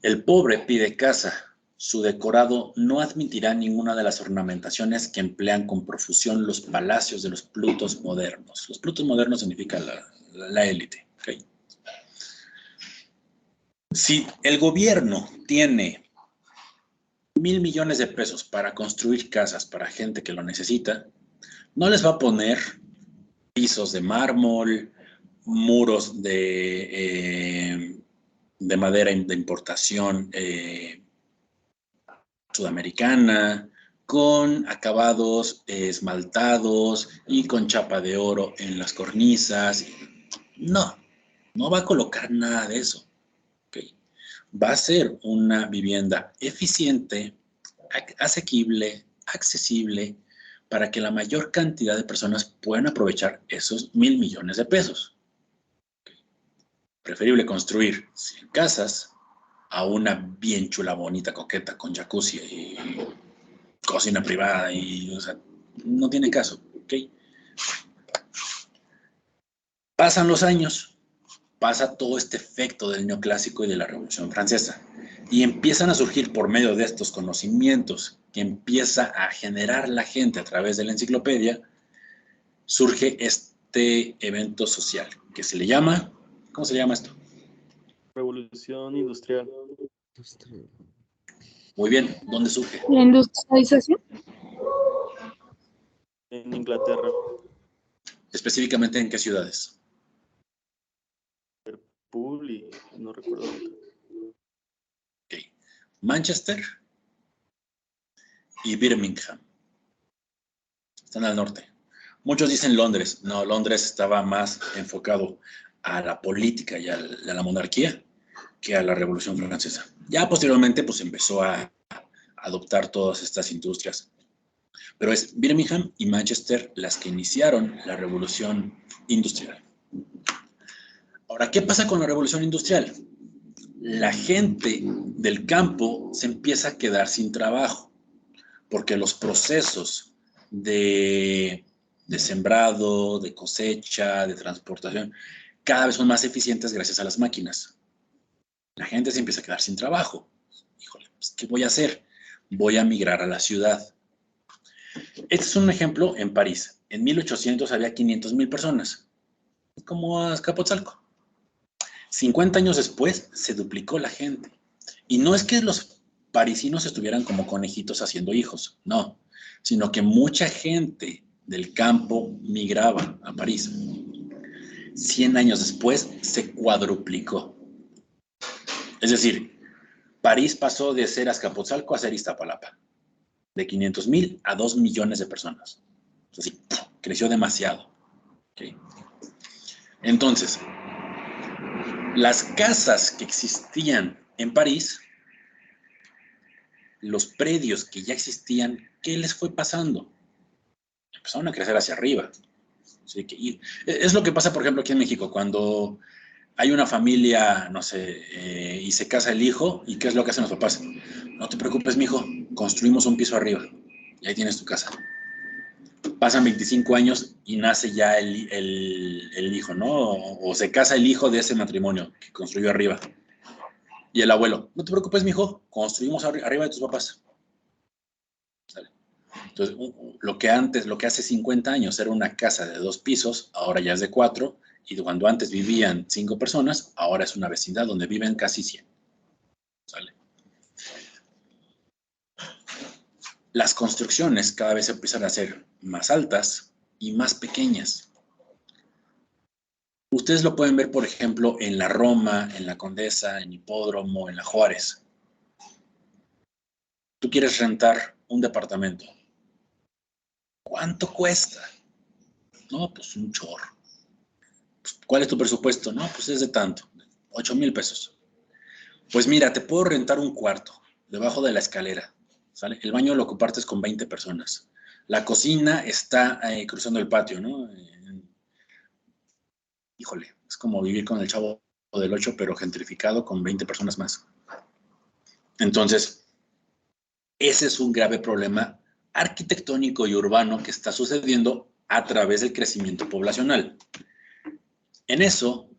El pobre pide casa. Su decorado no admitirá ninguna de las ornamentaciones que emplean con profusión los palacios de los plutos modernos. Los plutos modernos significa la élite. ¿Okay? Si el gobierno tiene 1,000 millones de pesos para construir casas para gente que lo necesita, no les va a poner pisos de mármol, muros de madera de importación sudamericana, con acabados esmaltados y con chapa de oro en las cornisas. No, no va a colocar nada de eso. ¿Okay? Va a ser una vivienda eficiente, asequible, accesible, para que la mayor cantidad de personas puedan aprovechar esos 1,000 millones de pesos. ¿Okay? Preferible construir 100 casas a una bien chula, bonita, coqueta, con jacuzzi y cocina privada, o sea, no tiene caso, ¿ok? Pasan los años, pasa todo este efecto del neoclásico y de la Revolución Francesa, y empiezan a surgir por medio de estos conocimientos que empieza a generar la gente a través de la enciclopedia, surge este evento social que se le llama, ¿cómo se llama esto? Revolución industrial. Muy bien, ¿dónde surge? ¿La industrialización? En Inglaterra. Específicamente, ¿en qué ciudades? Liverpool y no recuerdo otra. Okay. Manchester y Birmingham. Están al norte. Muchos dicen Londres. No, Londres estaba más enfocado a la política y a la monarquía que a la Revolución Francesa. Ya posteriormente pues empezó a adoptar todas estas industrias. Pero es Birmingham y Manchester las que iniciaron la Revolución Industrial. Ahora, ¿qué pasa con la Revolución Industrial? La gente del campo se empieza a quedar sin trabajo, porque los procesos de sembrado, de cosecha, de transportación, cada vez son más eficientes gracias a las máquinas. La gente se empieza a quedar sin trabajo. Híjole, pues, ¿qué voy a hacer? Voy a migrar a la ciudad. Este es un ejemplo en París. En 1800 había 500,000 personas, como Azcapotzalco. 50 años después se duplicó la gente. Y no es que los parisinos estuvieran como conejitos haciendo hijos, no, sino que mucha gente del campo migraba a París. 100 años después se cuadruplicó. Es decir, París pasó de ser Azcapotzalco a ser Iztapalapa, de 500,000 a 2 millones de personas. Es decir, creció demasiado. ¿Okay? Entonces, las casas que existían en París, los predios que ya existían, ¿qué les fue pasando? Empezaron a crecer hacia arriba. ¿Sí? Es lo que pasa, por ejemplo, aquí en México, cuando hay una familia, no sé, y se casa el hijo, ¿y qué es lo que hacen los papás? No te preocupes, mijo, construimos un piso arriba y ahí tienes tu casa. Pasan 25 años y nace ya el hijo, ¿no? O se casa el hijo de ese matrimonio que construyó arriba. Y el abuelo, no te preocupes, mijo, construimos arriba de tus papás. ¿Sale? Entonces, lo que hace 50 años era una casa de 2 pisos, ahora ya es de 4, y cuando antes vivían 5 personas, ahora es una vecindad donde viven casi 100. ¿Sale? Las construcciones cada vez se empiezan a hacer más altas y más pequeñas. Ustedes lo pueden ver, por ejemplo, en la Roma, en la Condesa, en Hipódromo, en la Juárez. Tú quieres rentar un departamento. ¿Cuánto cuesta? No, pues un chorro. Pues, ¿cuál es tu presupuesto? No, pues es de tanto, 8,000 pesos. Pues mira, te puedo rentar un cuarto debajo de la escalera. ¿Sale? El baño lo compartes con 20 personas. La cocina está cruzando el patio, ¿no? Híjole, es como vivir con el Chavo del 8, pero gentrificado con 20 personas más. Entonces, ese es un grave problema arquitectónico y urbano que está sucediendo a través del crecimiento poblacional. En eso,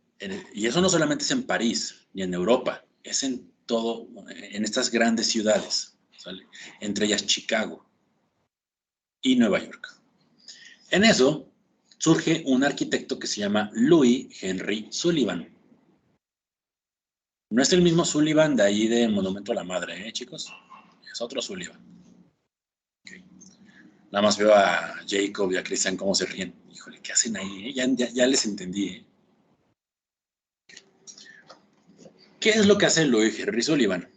y eso no solamente es en París ni en Europa, es en todo, en estas grandes ciudades, ¿sale? Entre ellas Chicago y Nueva York. En eso surge un arquitecto que se llama Louis Henry Sullivan. No es el mismo Sullivan de ahí de Monumento a la Madre, chicos. Es otro Sullivan. Okay. Nada más veo a Jacob y a Christian cómo se ríen. Híjole, ¿qué hacen ahí? Ya les entendí. ¿Qué es lo que hace Louis Henry Sullivan?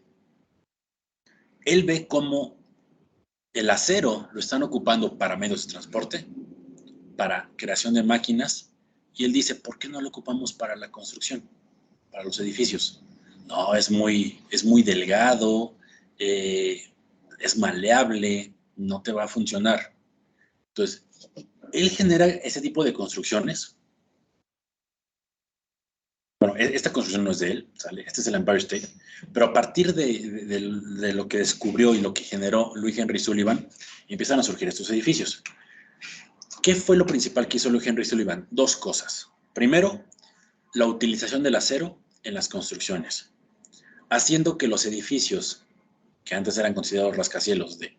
Él ve cómo el acero lo están ocupando para medios de transporte, para creación de máquinas, y él dice, ¿por qué no lo ocupamos para la construcción, para los edificios? No, es muy delgado, es maleable, no te va a funcionar. Entonces, él genera ese tipo de construcciones. Bueno, esta construcción no es de él, ¿sale? Este es el Empire State, pero a partir de lo que descubrió y lo que generó Louis Henry Sullivan, empiezan a surgir estos edificios. ¿Qué fue lo principal que hizo Louis Henry Sullivan? 2 cosas. Primero, la utilización del acero en las construcciones, haciendo que los edificios, que antes eran considerados rascacielos de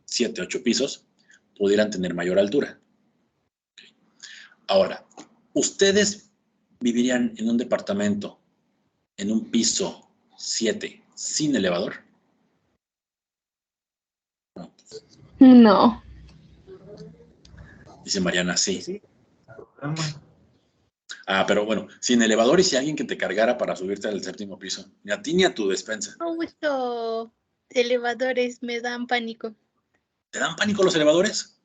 7, 8 pisos, pudieran tener mayor altura. Ahora, ¿ustedes vivirían en un departamento en un piso 7 sin elevador? No. Dice Mariana, sí. Ah, pero bueno, sin elevador y si alguien que te cargara para subirte al 7º piso, ni a ti ni a tu despensa. No uso elevadores, me dan pánico. ¿Te dan pánico los elevadores?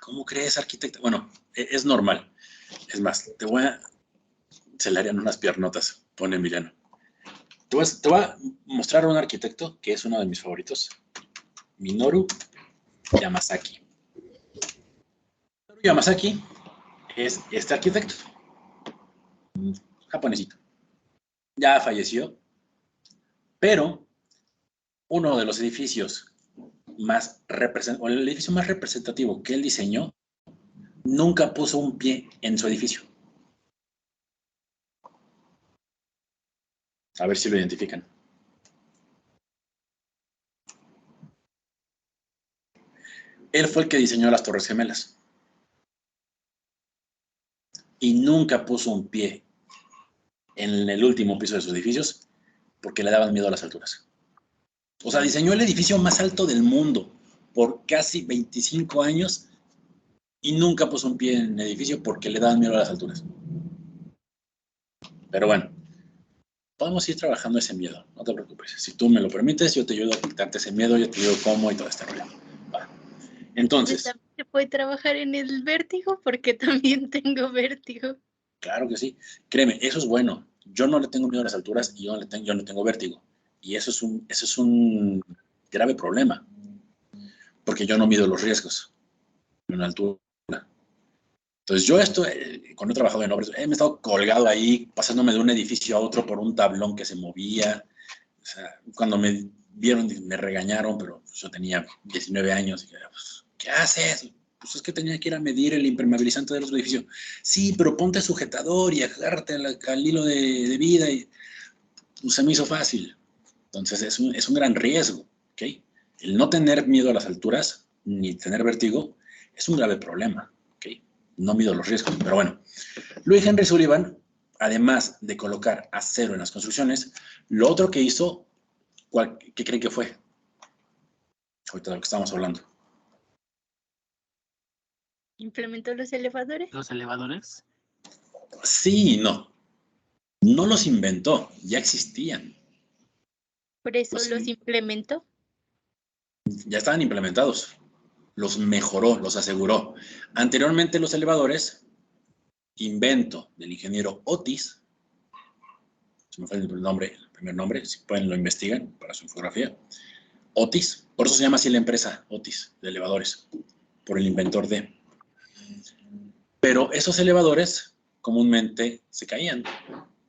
¿Cómo crees, arquitecta? Bueno, es normal. Es más, se le harían unas piernotas, pone Emiliano. Te voy a mostrar a un arquitecto que es uno de mis favoritos, Minoru Yamasaki. Minoru Yamasaki es este arquitecto, japonesito. Ya falleció, pero uno de los edificios el edificio más representativo que él diseñó, nunca puso un pie en su edificio. A ver si lo identifican. Él fue el que diseñó las Torres Gemelas. Y nunca puso un pie en el último piso de sus edificios porque le daban miedo a las alturas. O sea, diseñó el edificio más alto del mundo por casi 25 años y nunca puso un pie en el edificio porque le daban miedo a las alturas. Pero bueno, podemos ir trabajando ese miedo, no te preocupes. Si tú me lo permites, yo te ayudo a quitarte ese miedo, yo te digo cómo y todo este rollo. Va. Entonces... ¿También se puede trabajar en el vértigo? Porque también tengo vértigo. Claro que sí. Créeme, eso es bueno. Yo no le tengo miedo a las alturas y yo no tengo vértigo. Y eso es un grave problema. Porque yo no mido los riesgos en altura. Entonces, yo cuando he trabajado en obras, me he estado colgado ahí, pasándome de un edificio a otro por un tablón que se movía. O sea, cuando me vieron, me regañaron, pero yo tenía 19 años. Y pues, ¿qué haces? Pues es que tenía que ir a medir el impermeabilizante de los edificios. Sí, pero ponte sujetador y agárrate al hilo de vida. Y pues, se me hizo fácil. Entonces, es un gran riesgo, ¿ok? El no tener miedo a las alturas, ni tener vértigo, es un grave problema, ¿ok? No mido los riesgos, pero bueno. Louis Henry Sullivan, además de colocar acero en las construcciones, lo otro que hizo, ¿qué creen que fue? Ahorita de lo que estamos hablando. ¿Implementó los elevadores? ¿Los elevadores? Sí y no. No los inventó, ya existían. ¿Por eso los implementó? Ya estaban implementados. Los mejoró, los aseguró. Anteriormente los elevadores, invento del ingeniero Otis, se me fue el primer nombre, si pueden lo investigan para su infografía. Otis, por eso se llama así la empresa, Otis, de elevadores, por el inventor de. Pero esos elevadores comúnmente se caían.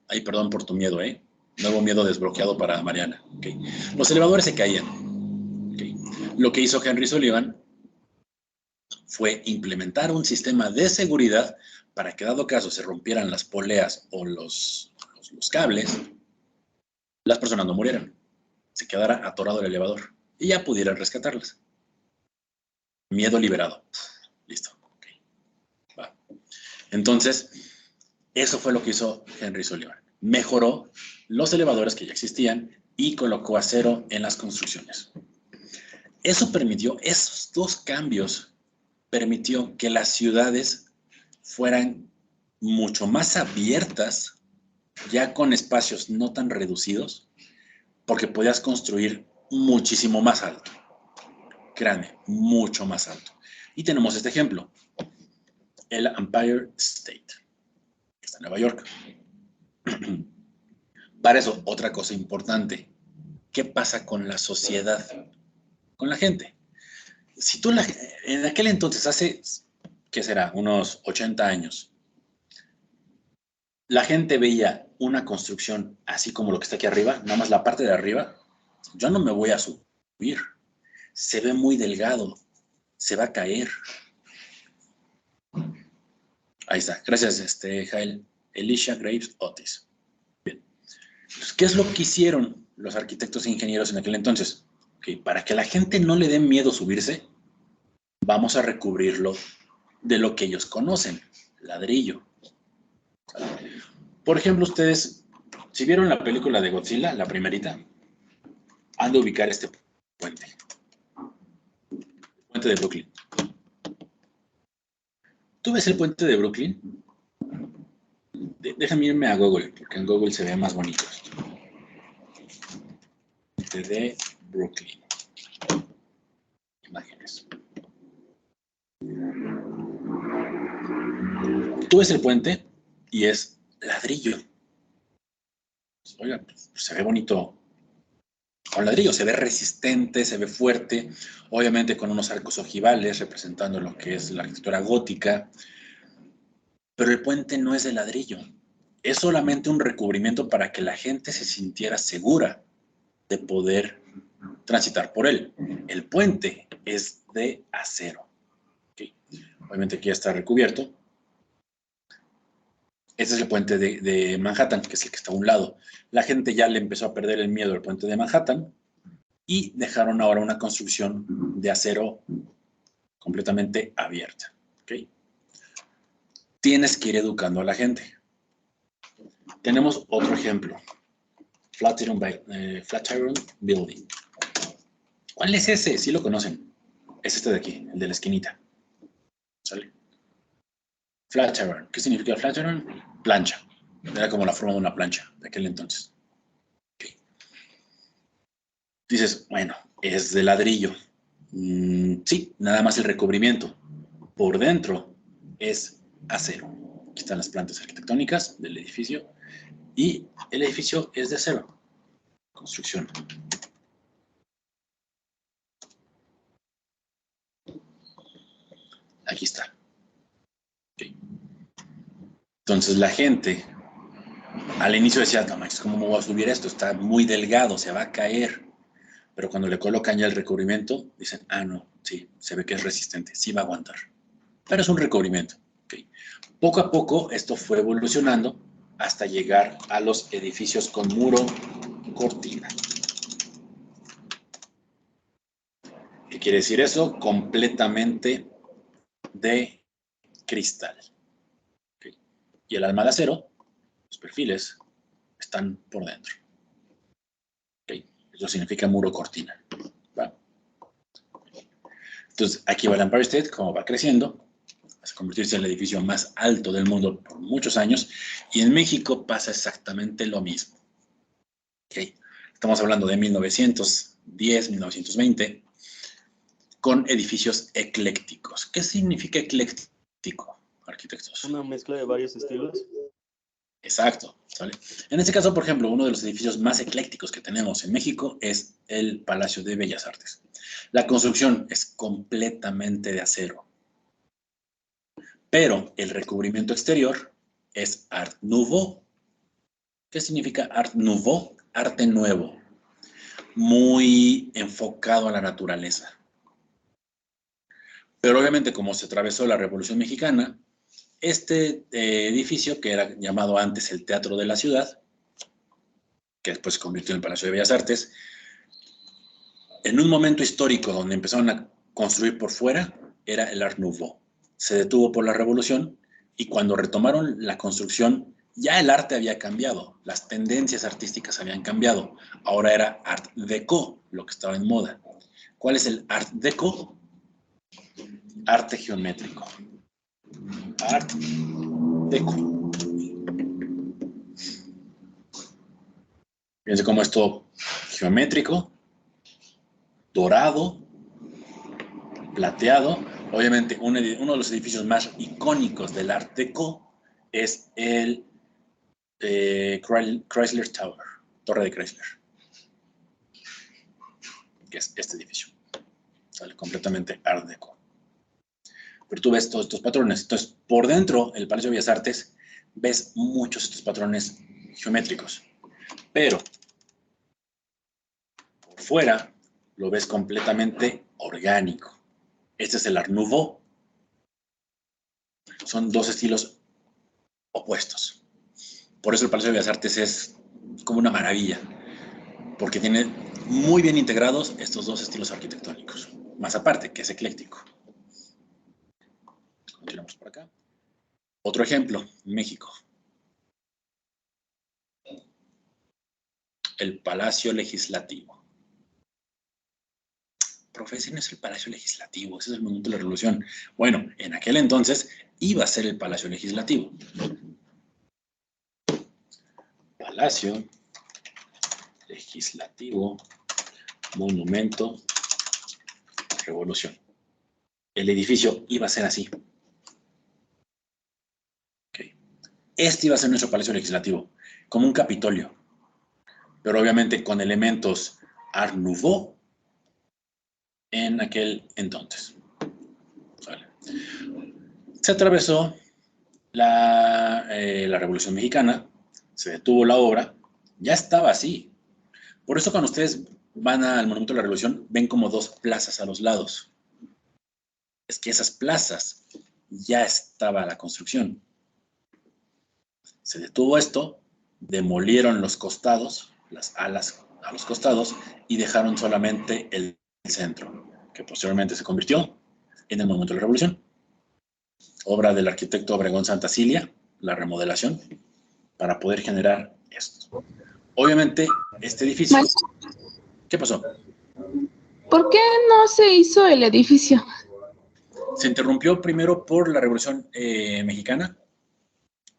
Ay, perdón por tu miedo, ¿eh? Nuevo miedo desbloqueado para Mariana. Okay. Los elevadores se caían. Okay. Lo que hizo Henry Sullivan fue implementar un sistema de seguridad para que, dado caso se rompieran las poleas o los cables, las personas no murieran. Se quedara atorado el elevador y ya pudieran rescatarlas. Miedo liberado. Listo. Okay. Va. Entonces, eso fue lo que hizo Henry Sullivan. Mejoró los elevadores que ya existían y colocó acero en las construcciones. Eso permitió, esos dos cambios permitió que las ciudades fueran mucho más abiertas, ya con espacios no tan reducidos, porque podías construir muchísimo más alto. Créanme, mucho más alto. Y tenemos este ejemplo, el Empire State, que está en Nueva York. Para eso, otra cosa importante, ¿qué pasa con la sociedad? Con la gente. Si tú en aquel entonces, hace, ¿qué será? Unos 80 años, la gente veía una construcción así como lo que está aquí arriba, nada más la parte de arriba, yo no me voy a subir. Se ve muy delgado, se va a caer. Ahí está. Gracias, Jael. Elisha Graves Otis. Bien. Entonces, ¿qué es lo que hicieron los arquitectos e ingenieros en aquel entonces? Okay, para que a la gente no le dé miedo subirse, vamos a recubrirlo de lo que ellos conocen, ladrillo. Por ejemplo, ustedes, si vieron la película de Godzilla, la primerita, han de ubicar este puente. El puente de Brooklyn. ¿Tú ves el puente de Brooklyn? Déjame irme a Google, porque en Google se ve más bonito esto. Puente de Brooklyn. Imágenes. Tú ves el puente y es ladrillo. Oiga, pues, se ve bonito con ladrillo, se ve resistente, se ve fuerte, obviamente con unos arcos ojivales representando lo que es la arquitectura gótica, pero el puente no es de ladrillo, es solamente un recubrimiento para que la gente se sintiera segura de poder transitar por él. El puente es de acero. ¿Okay? Obviamente aquí ya está recubierto. Este es el puente de Manhattan, que es el que está a un lado. La gente ya le empezó a perder el miedo al puente de Manhattan y dejaron ahora una construcción de acero completamente abierta. ¿Okay? Tienes que ir educando a la gente. Tenemos otro ejemplo. Flatiron Building. ¿Cuál es ese? Sí lo conocen. Es este de aquí, el de la esquinita. ¿Sale? Flatiron. ¿Qué significa Flatiron? Plancha. Era como la forma de una plancha de aquel entonces. Okay. Dices, bueno, es de ladrillo. Sí, nada más el recubrimiento. Por dentro es acero. Aquí están las plantas arquitectónicas del edificio. Y el edificio es de acero. Construcción. Aquí está. Okay. Entonces la gente al inicio decía, no manches, ¿cómo me voy a subir esto? Está muy delgado, se va a caer. Pero cuando le colocan ya el recubrimiento, dicen, ah, no, sí, se ve que es resistente, sí va a aguantar. Pero es un recubrimiento. Okay. Poco a poco esto fue evolucionando hasta llegar a los edificios con muro cortina. ¿Qué quiere decir eso? Completamente de cristal. Okay. Y el alma de acero, los perfiles, están por dentro. Okay. Eso significa muro cortina. ¿Va? Entonces, aquí va el Empire State, como va creciendo, hasta convertirse en el edificio más alto del mundo por muchos años. Y en México pasa exactamente lo mismo. Okay. Estamos hablando de 1910, 1920, con edificios eclécticos. ¿Qué significa ecléctico, arquitectos? Una mezcla de varios estilos. Exacto, ¿sale? En este caso, por ejemplo, uno de los edificios más eclécticos que tenemos en México es el Palacio de Bellas Artes. La construcción es completamente de acero, pero el recubrimiento exterior es Art Nouveau. ¿Qué significa Art Nouveau? Arte nuevo, muy enfocado a la naturaleza. Pero obviamente, como se atravesó la Revolución Mexicana, este edificio, que era llamado antes el Teatro de la Ciudad, que después se convirtió en el Palacio de Bellas Artes, en un momento histórico donde empezaron a construir por fuera, era el Art Nouveau. Se detuvo por la Revolución y cuando retomaron la construcción, ya el arte había cambiado, las tendencias artísticas habían cambiado. Ahora era Art Deco, lo que estaba en moda. ¿Cuál es el Art Deco? Arte geométrico. Art Deco. Fíjense cómo es todo geométrico, dorado, plateado. Obviamente, uno de los edificios más icónicos del Art Deco es el Chrysler Tower, Torre de Chrysler, que es este edificio. Sale completamente Art Deco. Pero tú ves todos estos patrones. Entonces, por dentro, el Palacio de Bellas Artes, ves muchos de estos patrones geométricos. Pero, por fuera, lo ves completamente orgánico. Este es el Art Nouveau. Son dos estilos opuestos. Por eso el Palacio de Bellas Artes es como una maravilla, porque tiene muy bien integrados estos dos estilos arquitectónicos. Más aparte, que es ecléctico. Continuamos por acá. Otro ejemplo, México. El Palacio Legislativo. Profe, ese no es el Palacio Legislativo, ese es el Monumento de la Revolución. Bueno, en aquel entonces iba a ser el Palacio Legislativo. Palacio Legislativo, Monumento, Revolución. El edificio iba a ser así. Este iba a ser nuestro Palacio Legislativo, como un Capitolio, pero obviamente con elementos Art Nouveau en aquel entonces. ¿Vale? Se atravesó la Revolución Mexicana, se detuvo la obra, ya estaba así. Por eso cuando ustedes van al Monumento de la Revolución, ven como dos plazas a los lados. Es que esas plazas ya estaba la construcción. Se detuvo esto, demolieron los costados, las alas a los costados, y dejaron solamente el centro, que posteriormente se convirtió en el Monumento de la Revolución. Obra del arquitecto Obregón Santacilia, la remodelación, para poder generar esto. Obviamente, este edificio... ¿Qué pasó? ¿Por qué no se hizo el edificio? Se interrumpió primero por la Revolución Mexicana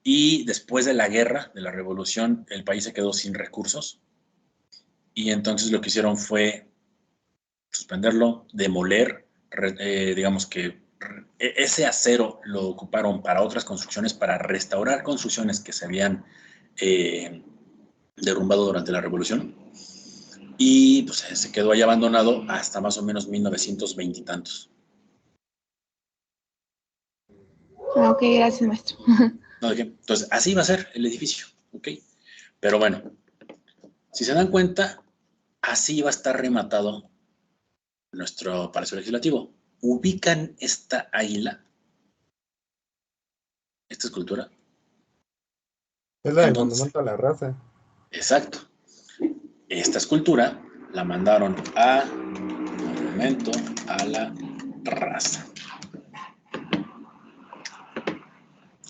y después de la guerra, de la Revolución, el país se quedó sin recursos y entonces lo que hicieron fue suspenderlo, demoler, digamos que ese acero lo ocuparon para otras construcciones, para restaurar construcciones que se habían derrumbado durante la Revolución y pues se quedó ahí abandonado hasta más o menos 1920 y tantos. Ah, ok, gracias, maestro. Entonces, así va a ser el edificio, ¿ok? Pero bueno, si se dan cuenta, así va a estar rematado nuestro Palacio Legislativo. ¿Ubican esta águila? ¿Esta escultura? Es la del Monumento a la Raza. Exacto. Esta escultura la mandaron a Monumento a la Raza.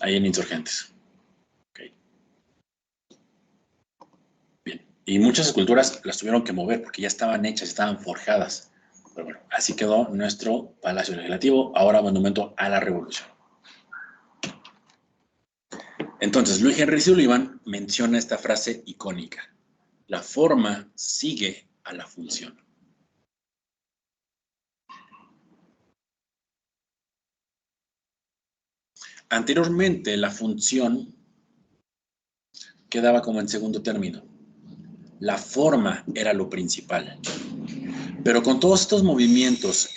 Ahí en Insurgentes. Okay. Bien. Y muchas esculturas las tuvieron que mover porque ya estaban hechas, estaban forjadas. Pero bueno, así quedó nuestro Palacio Legislativo, ahora Monumento a la Revolución. Entonces, Louis Henry Sullivan menciona esta frase icónica. La forma sigue a la función. Anteriormente, la función quedaba como en segundo término. La forma era lo principal. Pero con todos estos movimientos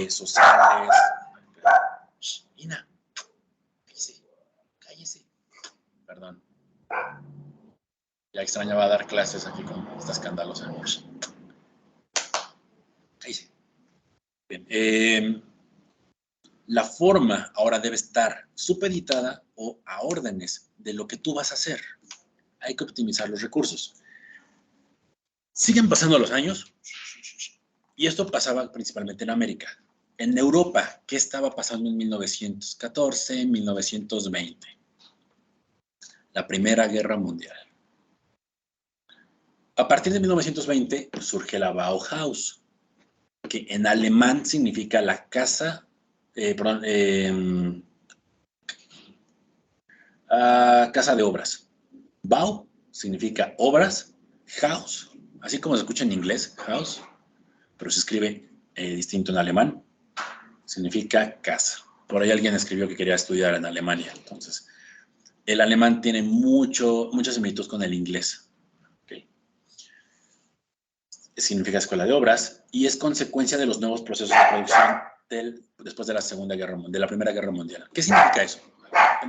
sociales... Ina, cállese. Perdón. Ya extrañaba dar clases aquí con esta escandalosa. Cállese. Bien. La forma ahora debe estar supeditada o a órdenes de lo que tú vas a hacer. Hay que optimizar los recursos. Siguen pasando los años y esto pasaba principalmente en América. En Europa, ¿qué estaba pasando en 1914, 1920? La Primera Guerra Mundial. A partir de 1920 surge la Bauhaus, que en alemán significa la casa, casa de obras. Bau significa obras, Haus, así como se escucha en inglés, house, pero se escribe distinto en alemán, significa casa. Por ahí alguien escribió que quería estudiar en Alemania, entonces el alemán tiene mucha similitud con el inglés. Okay. Significa escuela de obras y es consecuencia de los nuevos procesos de producción después de la de la Primera Guerra Mundial. ¿Qué significa eso?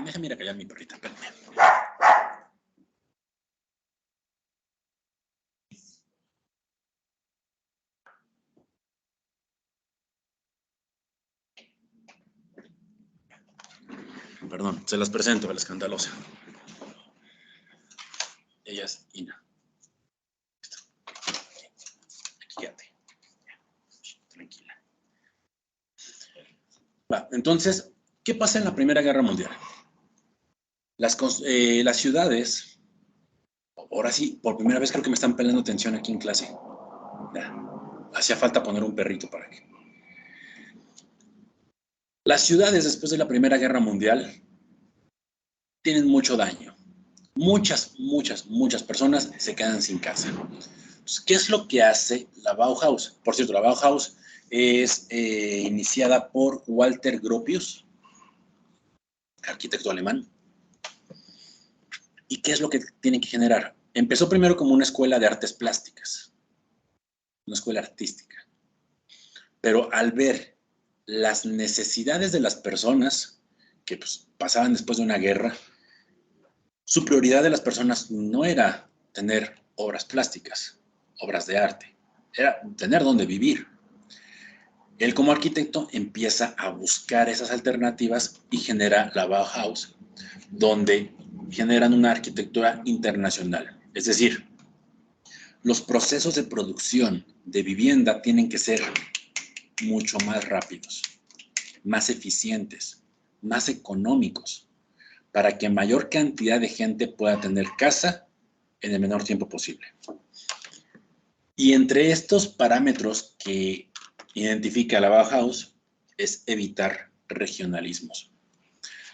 Déjame ir a callar mi perrita, espérame. Perdón, se las presento a la escandalosa. Ella es Ina. Aquí quédate. Tranquila. Va, entonces, ¿qué pasa en la Primera Guerra Mundial? Las ciudades, ahora sí, por primera vez creo que me están peleando atención aquí en clase. Ya, hacía falta poner un perrito para que... Las ciudades después de la Primera Guerra Mundial tienen mucho daño. Muchas personas se quedan sin casa. Entonces, ¿qué es lo que hace la Bauhaus? Por cierto, la Bauhaus es iniciada por Walter Gropius, arquitecto alemán. ¿Y qué es lo que tienen que generar? Empezó primero como una escuela de artes plásticas, una escuela artística. Pero al ver las necesidades de las personas que pues, pasaban después de una guerra, su prioridad de las personas no era tener obras plásticas, obras de arte, era tener dónde vivir. Él como arquitecto empieza a buscar esas alternativas y genera la Bauhaus, donde generan una arquitectura internacional. Es decir, los procesos de producción de vivienda tienen que ser mucho más rápidos, más eficientes, más económicos, para que mayor cantidad de gente pueda tener casa en el menor tiempo posible. Y entre estos parámetros que identifica la Bauhaus es evitar regionalismos.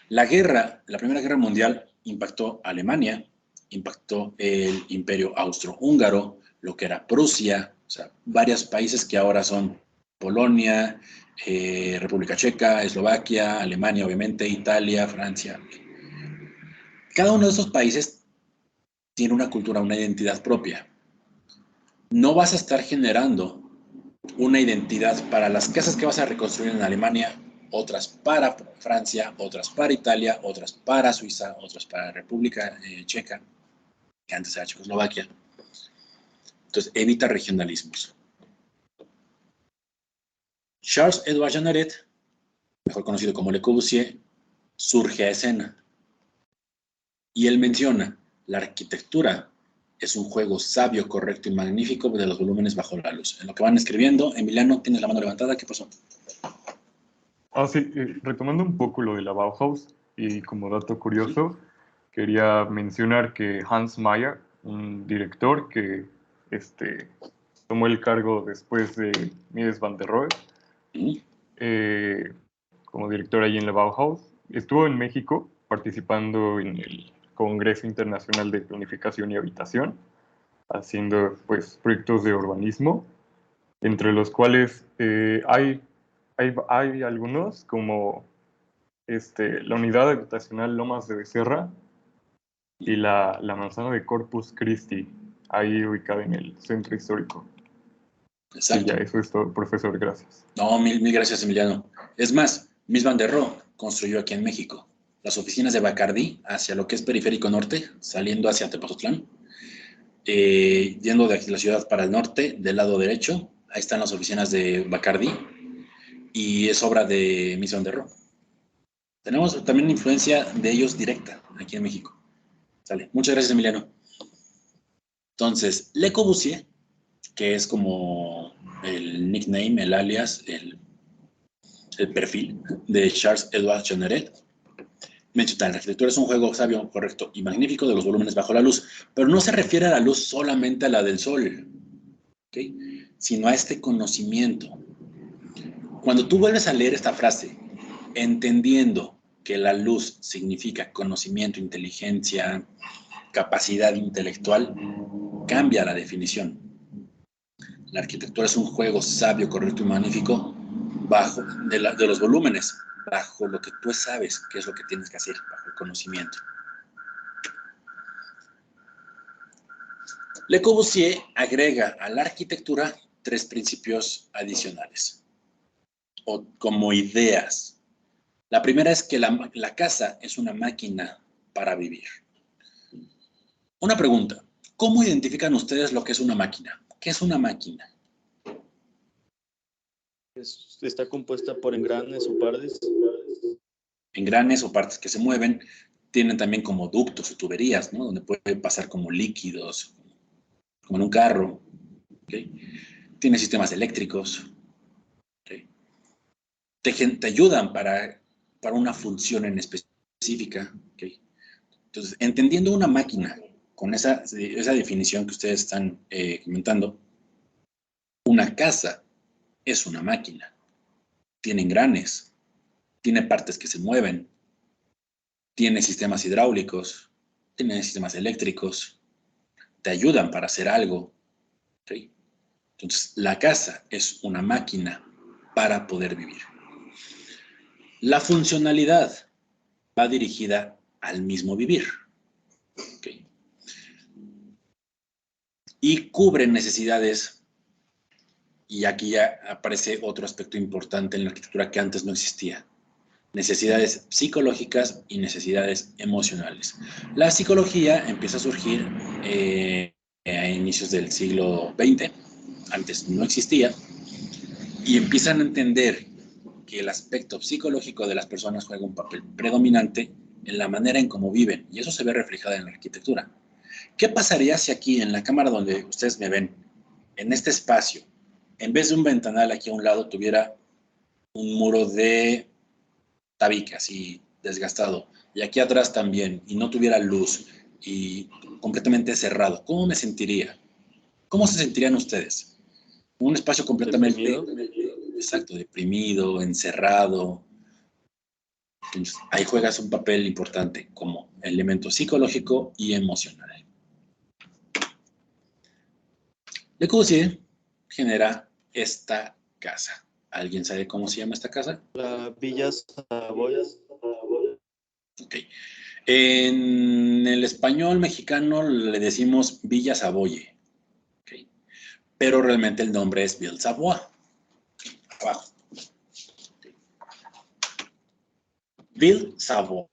La Primera Guerra Mundial impactó a Alemania, impactó el Imperio Austrohúngaro, lo que era Prusia, o sea, varios países que ahora son Polonia, República Checa, Eslovaquia, Alemania, obviamente, Italia, Francia. Cada uno de esos países tiene una cultura, una identidad propia. No vas a estar generando una identidad para las casas que vas a reconstruir en Alemania, otras para Francia, otras para Italia, otras para Suiza, otras para República Checa, que antes era Checoslovaquia. Entonces, evita regionalismos. Charles-Édouard Jeanneret, mejor conocido como Le Corbusier, surge a escena. Y él menciona, la arquitectura es un juego sabio, correcto y magnífico de los volúmenes bajo la luz. En lo que van escribiendo, Emiliano, tienes la mano levantada, ¿qué pasó? Sí, retomando un poco lo de la Bauhaus, y como dato curioso, quería mencionar que Hans Mayer, un director que tomó el cargo después de Mies van der Rohe, como director ahí en la Bauhaus, estuvo en México participando en el Congreso Internacional de Planificación y Habitación, haciendo pues proyectos de urbanismo, entre los cuales hay algunos como la unidad habitacional Lomas de Becerra y la manzana de Corpus Christi, ahí ubicada en el centro histórico. Exacto. Y ya, eso es todo, profesor, gracias. No, mil gracias, Emiliano. Es más, Mies van der Rohe construyó aquí en México las oficinas de Bacardí hacia lo que es Periférico Norte, saliendo hacia Tepoztlán, yendo de aquí la ciudad para el norte, del lado derecho, ahí están las oficinas de Bacardí, y es obra de Mies van der Rohe. Tenemos también influencia de ellos directa aquí en México. Sale. Muchas gracias, Emiliano. Entonces, Le Corbusier, que es como el nickname, el alias, el perfil de Charles-Édouard Jeanneret, menciona, la arquitectura es un juego sabio, correcto y magnífico de los volúmenes bajo la luz, pero no se refiere a la luz solamente a la del sol, ¿okay? Sino a este conocimiento. Cuando tú vuelves a leer esta frase, entendiendo que la luz significa conocimiento, inteligencia, capacidad intelectual, cambia la definición. La arquitectura es un juego sabio, correcto y magnífico bajo de los volúmenes, bajo lo que tú sabes qué es lo que tienes que hacer, bajo el conocimiento. Le Corbusier agrega a la arquitectura 3 principios adicionales, o como ideas. La primera es que la casa es una máquina para vivir. Una pregunta, ¿cómo identifican ustedes lo que es una máquina? ¿Qué es una máquina? Está compuesta por engranes o partes. Engranes o partes que se mueven, tienen también como ductos o tuberías, ¿no? Donde puede pasar como líquidos, como en un carro. ¿Okay? Tiene sistemas eléctricos. ¿Okay? Te ayudan para una función en específica. ¿Okay? Entonces, entendiendo una máquina con esa definición que ustedes están comentando, una casa es una máquina. Tiene engranes, tiene partes que se mueven, tiene sistemas hidráulicos, tiene sistemas eléctricos, te ayudan para hacer algo. ¿Okay? Entonces, la casa es una máquina para poder vivir. La funcionalidad va dirigida al mismo vivir. Okay. Y cubre necesidades, y aquí ya aparece otro aspecto importante en la arquitectura que antes no existía. Necesidades psicológicas y necesidades emocionales. La psicología empieza a surgir a inicios del siglo XX, antes no existía, y empiezan a entender que el aspecto psicológico de las personas juega un papel predominante en la manera en cómo viven, y eso se ve reflejado en la arquitectura. ¿Qué pasaría si aquí, en la cámara donde ustedes me ven, en este espacio, en vez de un ventanal aquí a un lado, tuviera un muro de tabique, así desgastado, y aquí atrás también, y no tuviera luz, y completamente cerrado? ¿Cómo me sentiría? ¿Cómo se sentirían ustedes? Un espacio completamente... ¿Deprimido? Exacto, deprimido, encerrado. Entonces, ahí juegas un papel importante como elemento psicológico y emocional. Le Corbusier genera esta casa. ¿Alguien sabe cómo se llama esta casa? La Villa Savoy. Ok. En el español mexicano le decimos Villa Savoye. Okay. Pero realmente el nombre es Ville Savoye. Abajo. Okay. Ville Savoye.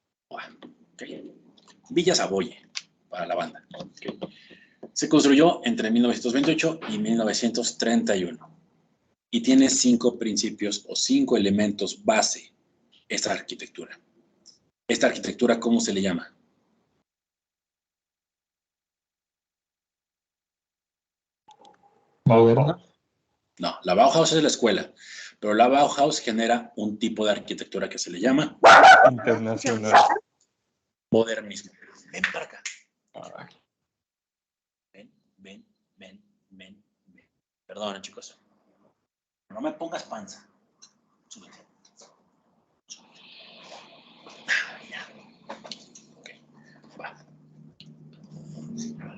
Okay. Villa Savoye para la banda. Okay. Se construyó entre 1928 y 1931 y tiene 5 principios o 5 elementos base esta arquitectura. ¿Esta arquitectura cómo se le llama? ¿Moderna? No, la Bauhaus es la escuela, pero la Bauhaus genera un tipo de arquitectura que se le llama Internacional. modernismo. Ven para acá. Ven. Perdón, chicos. No me pongas panza. Súbete. Ya. Okay. Va.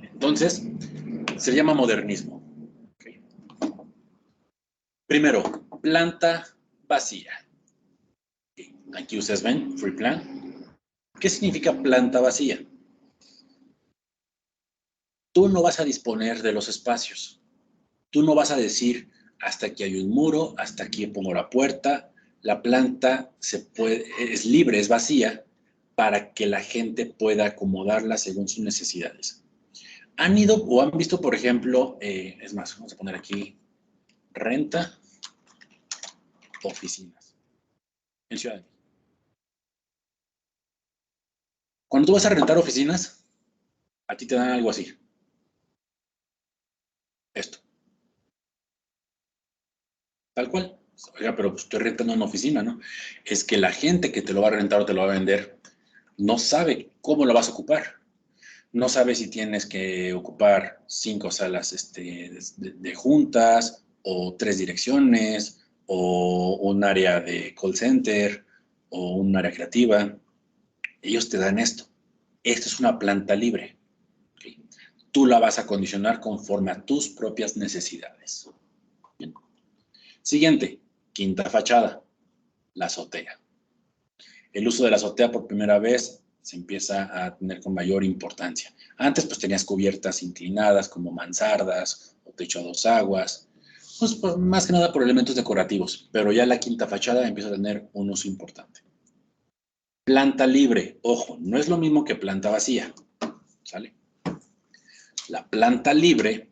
Entonces, se llama modernismo. Okay. Primero, planta vacía. Okay. Aquí ustedes ven, free plan. ¿Qué significa planta vacía? Tú no vas a disponer de los espacios. Tú no vas a decir, hasta aquí hay un muro, hasta aquí pongo la puerta. La planta es libre, es vacía, para que la gente pueda acomodarla según sus necesidades. ¿Han ido o han visto, por ejemplo, es más, vamos a poner aquí, renta oficinas en Ciudad de México? Cuando tú vas a rentar oficinas, a ti te dan algo así. Esto. Tal cual. Oiga, pero pues estoy rentando una oficina, ¿no? Es que la gente que te lo va a rentar o te lo va a vender no sabe cómo lo vas a ocupar. No sabe si tienes que ocupar 5 salas de juntas o 3 direcciones o un área de call center o un área creativa. Ellos te dan esto. Esto es una planta libre. ¿Okay? Tú la vas a condicionar conforme a tus propias necesidades. Bien. Siguiente, quinta fachada, la azotea. El uso de la azotea por primera vez se empieza a tener con mayor importancia. Antes pues tenías cubiertas inclinadas como mansardas o techo a 2 aguas, pues más que nada por elementos decorativos, pero ya la quinta fachada empieza a tener un uso importante. Planta libre, ojo, no es lo mismo que planta vacía, ¿sale? La planta libre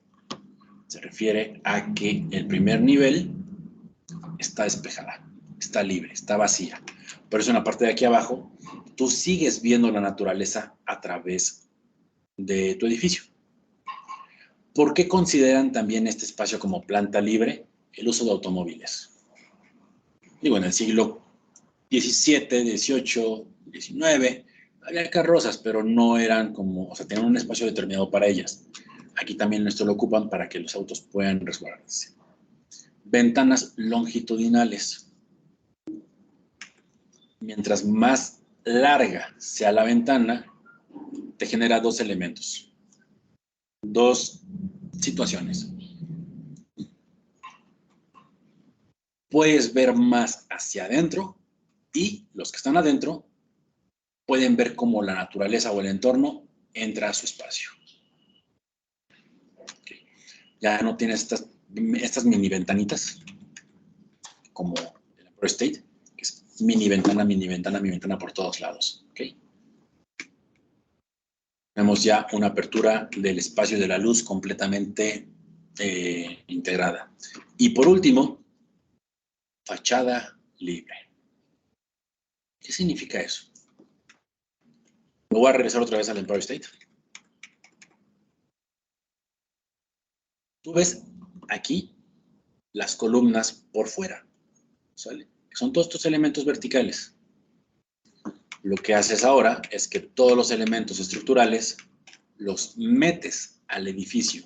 se refiere a que el primer nivel está despejada, está libre, está vacía. Por eso en la parte de aquí abajo, tú sigues viendo la naturaleza a través de tu edificio. ¿Por qué consideran también este espacio como planta libre? El uso de automóviles. Digo, en el siglo XVII, XVIII, XIX, había carrozas, pero no eran como, o sea, tenían un espacio determinado para ellas. Aquí también esto lo ocupan para que los autos puedan resguardarse. Ventanas longitudinales. Mientras más larga sea la ventana, te genera 2 elementos, 2 situaciones. Puedes ver más hacia adentro y los que están adentro pueden ver cómo la naturaleza o el entorno entra a su espacio. Okay. Ya no tienes estas mini ventanitas, como el Empire State, que es mini ventana por todos lados. ¿Okay? Tenemos ya una apertura del espacio de la luz completamente integrada. Y por último, fachada libre. ¿Qué significa eso? Me voy a regresar otra vez al Empire State. Tú ves aquí las columnas por fuera, ¿sale? Son todos estos elementos verticales. Lo que haces ahora es que todos los elementos estructurales los metes al edificio.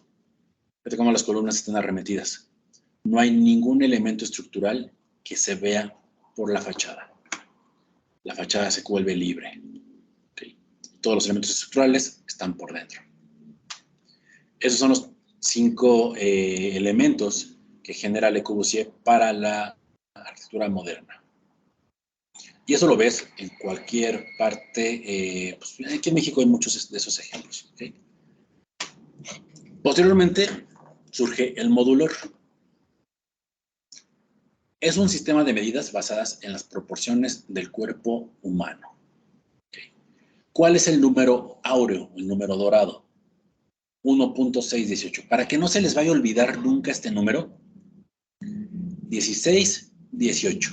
Fíjate cómo las columnas están arremetidas. No hay ningún elemento estructural que se vea por la fachada. La fachada se vuelve libre. ¿Okay? Todos los elementos estructurales están por dentro. Esos son los 5 elementos que genera Le Corbusier para la arquitectura moderna. Y eso lo ves en cualquier parte. Pues aquí en México hay muchos de esos ejemplos. ¿Okay? Posteriormente surge el modulor. Es un sistema de medidas basadas en las proporciones del cuerpo humano. ¿Okay? ¿Cuál es el número áureo, el número dorado? 1.618. Para que no se les vaya a olvidar nunca este número, 16, 18.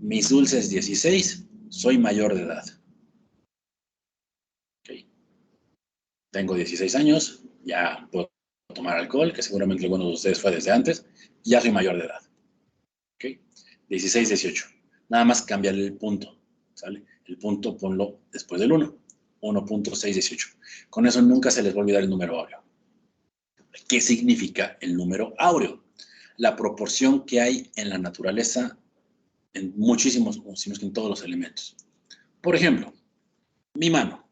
Mis dulces 16, soy mayor de edad. Okay. Tengo 16 años, ya puedo tomar alcohol, que seguramente alguno de ustedes fue desde antes, ya soy mayor de edad. Okay. 16, 18. Nada más cambiarle el punto, ¿sale? El punto ponlo después del 1. 1.618. Con eso nunca se les va a olvidar el número áureo. ¿Qué significa el número áureo? La proporción que hay en la naturaleza en muchísimos, sino que en todos los elementos. Por ejemplo, mi mano.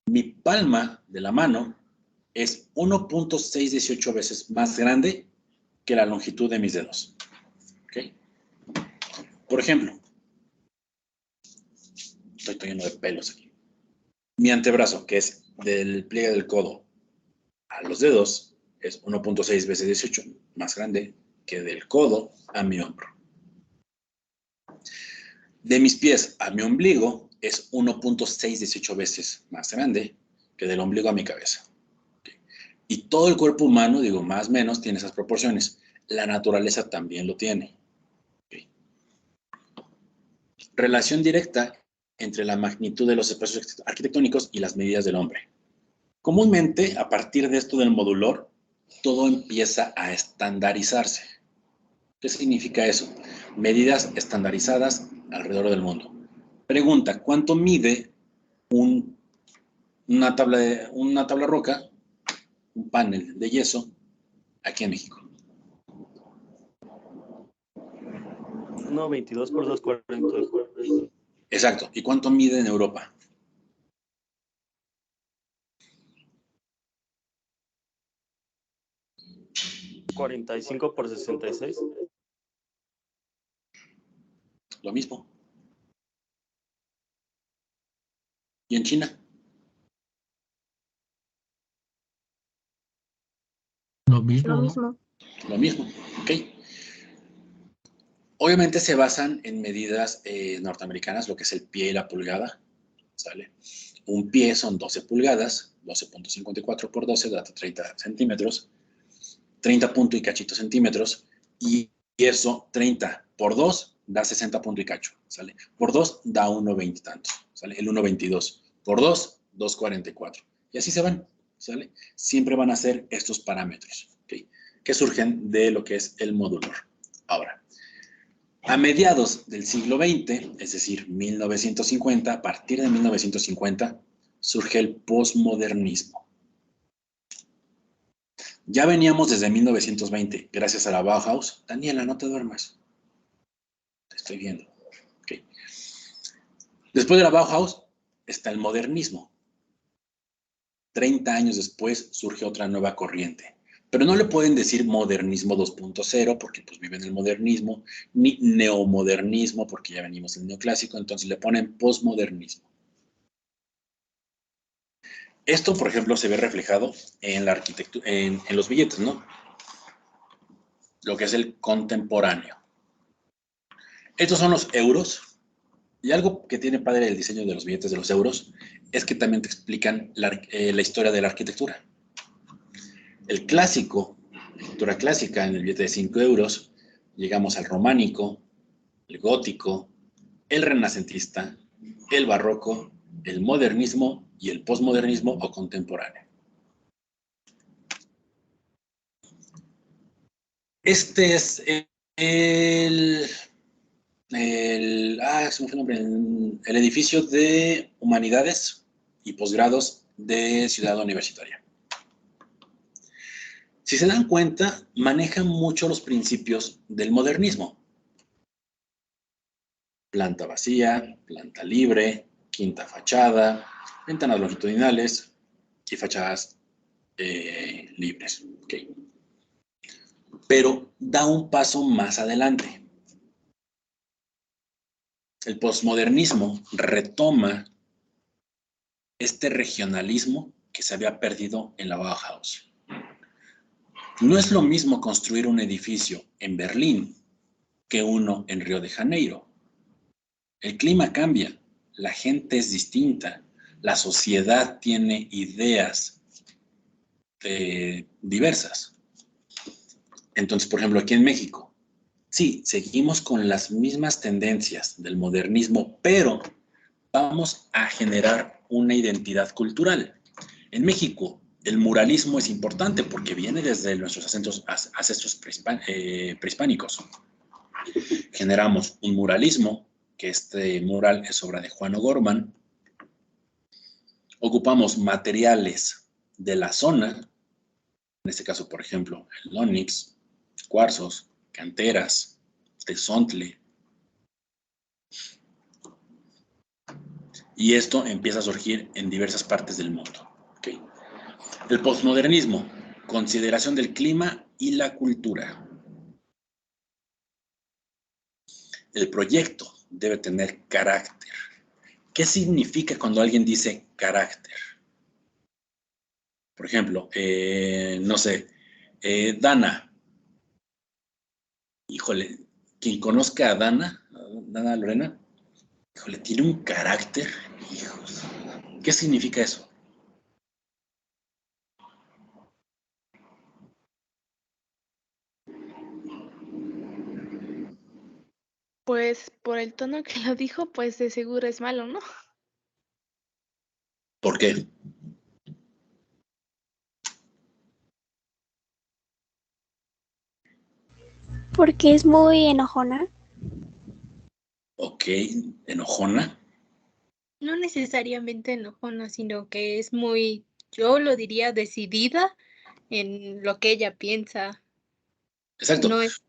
Mi palma de la mano es 1.618 veces más grande que la longitud de mis dedos. ¿Okay? Por ejemplo, estoy lleno de pelos aquí. Mi antebrazo, que es del pliegue del codo a los dedos, es 1.6 veces 18 más grande que del codo a mi hombro. De mis pies a mi ombligo es 1.618 veces más grande que del ombligo a mi cabeza. ¿Okay? Y todo el cuerpo humano, digo, más o menos, tiene esas proporciones. La naturaleza también lo tiene. ¿Okay? Relación directa entre la magnitud de los espacios arquitectónicos y las medidas del hombre. Comúnmente, a partir de esto del modulor, todo empieza a estandarizarse. ¿Qué significa eso? Medidas estandarizadas alrededor del mundo. Pregunta, ¿cuánto mide una tabla roca, un panel de yeso, aquí en México? No, 22 por 240. Exacto. ¿Y cuánto mide en Europa? ¿45 por 66? Lo mismo. ¿Y en China? Lo mismo. Lo ¿no? mismo. Lo mismo. Ok. Obviamente se basan en medidas norteamericanas, lo que es el pie y la pulgada. ¿Sale? Un pie son 12 pulgadas, 12.54 por 12 da 30 centímetros, 30 punto y cachito centímetros, y eso 30 por 2 da 60 punto y cacho, ¿sale? Por 2 da 1.20 tantos, ¿sale? El 1.22. Por 2, 2.44. Y así se van, ¿sale? Siempre van a ser estos parámetros, ¿okay? Que surgen de lo que es el modulor. Ahora, a mediados del siglo XX, es decir, 1950, a partir de 1950, surge el posmodernismo. Ya veníamos desde 1920, gracias a la Bauhaus. Daniela, no te duermas. Te estoy viendo. Okay. Después de la Bauhaus está el modernismo. 30 años después surge otra nueva corriente. Pero no le pueden decir modernismo 2.0 porque pues vive en el modernismo, ni neomodernismo porque ya venimos del neoclásico, entonces le ponen posmodernismo. Esto, por ejemplo, se ve reflejado en la arquitectura, en los billetes, ¿no? Lo que es el contemporáneo. Estos son los euros. Y algo que tiene padre el diseño de los billetes de los euros es que también te explican la historia de la arquitectura. El clásico, arquitectura clásica en el billete de 5 euros, llegamos al románico, el gótico, el renacentista, el barroco, el modernismo y el posmodernismo o contemporáneo. Este es se me fue el nombre, el edificio de Humanidades y Posgrados de Ciudad Universitaria. Si se dan cuenta, maneja mucho los principios del modernismo. Planta vacía, planta libre, quinta fachada, ventanas longitudinales y fachadas libres. Okay. Pero da un paso más adelante. El posmodernismo retoma este regionalismo que se había perdido en la Bauhaus. No es lo mismo construir un edificio en Berlín que uno en Río de Janeiro. El clima cambia, la gente es distinta, la sociedad tiene ideas diversas. Entonces, por ejemplo, aquí en México, sí, seguimos con las mismas tendencias del modernismo, pero vamos a generar una identidad cultural. En México, el muralismo es importante porque viene desde nuestros ancestros prehispánicos. Generamos un muralismo, que este mural es obra de Juan O'Gorman. Ocupamos materiales de la zona, en este caso, por ejemplo, el ónix, cuarzos, canteras, tezontle. Y esto empieza a surgir en diversas partes del mundo. Okay. El posmodernismo, consideración del clima y la cultura. El proyecto debe tener carácter. ¿Qué significa cuando alguien dice carácter? Por ejemplo, no sé, Dana. Híjole, quien conozca a Dana Lorena, híjole, tiene un carácter, hijos. ¿Qué significa eso? Pues por el tono que lo dijo, pues de seguro es malo, ¿no? ¿Por qué? Porque es muy enojona. Ok, enojona. No necesariamente enojona, sino que es muy, yo lo diría, decidida en lo que ella piensa. Exacto. No es...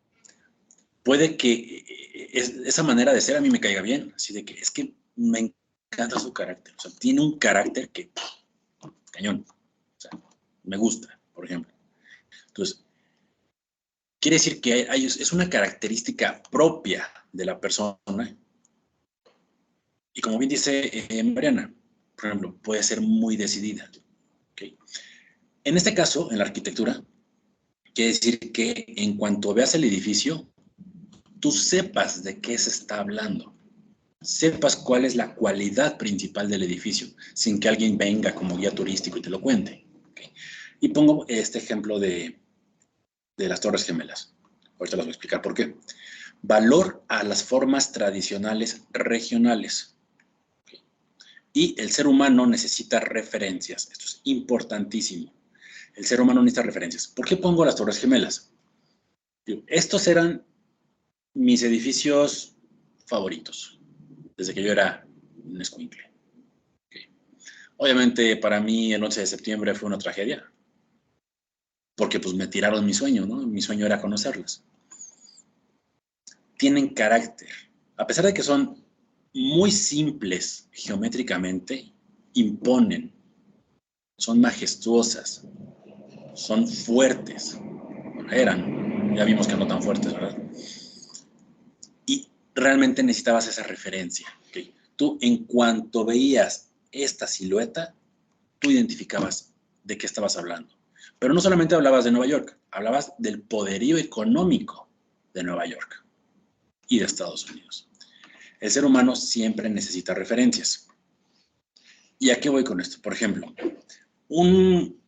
Puede que esa manera de ser a mí me caiga bien, así de que es que me encanta su carácter. O sea, tiene un carácter que, cañón, o sea, me gusta, por ejemplo. Entonces, quiere decir que es una característica propia de la persona. Y como bien dice Mariana, por ejemplo, puede ser muy decidida. ¿Okay? En este caso, en la arquitectura, quiere decir que en cuanto veas el edificio, tú sepas de qué se está hablando. Sepas cuál es la cualidad principal del edificio, sin que alguien venga como guía turístico y te lo cuente. ¿Okay? Y pongo este ejemplo de las Torres Gemelas. Ahorita les voy a explicar por qué. Valor a las formas tradicionales regionales. ¿Okay? Y el ser humano necesita referencias. Esto es importantísimo. El ser humano necesita referencias. ¿Por qué pongo las Torres Gemelas? Estos eran mis edificios favoritos, desde que yo era un escuincle. Okay. Obviamente, para mí, el 11 de septiembre fue una tragedia, porque pues me tiraron mi sueño, ¿no? Mi sueño era conocerlas. Tienen carácter. A pesar de que son muy simples geométricamente, imponen. Son majestuosas. Son fuertes. Bueno, eran. Ya vimos que no tan fuertes, ¿verdad? Y realmente necesitabas esa referencia. ¿Okay? Tú, en cuanto veías esta silueta, tú identificabas de qué estabas hablando. Pero no solamente hablabas de Nueva York, hablabas del poderío económico de Nueva York y de Estados Unidos. El ser humano siempre necesita referencias. ¿Y a qué voy con esto? Por ejemplo, un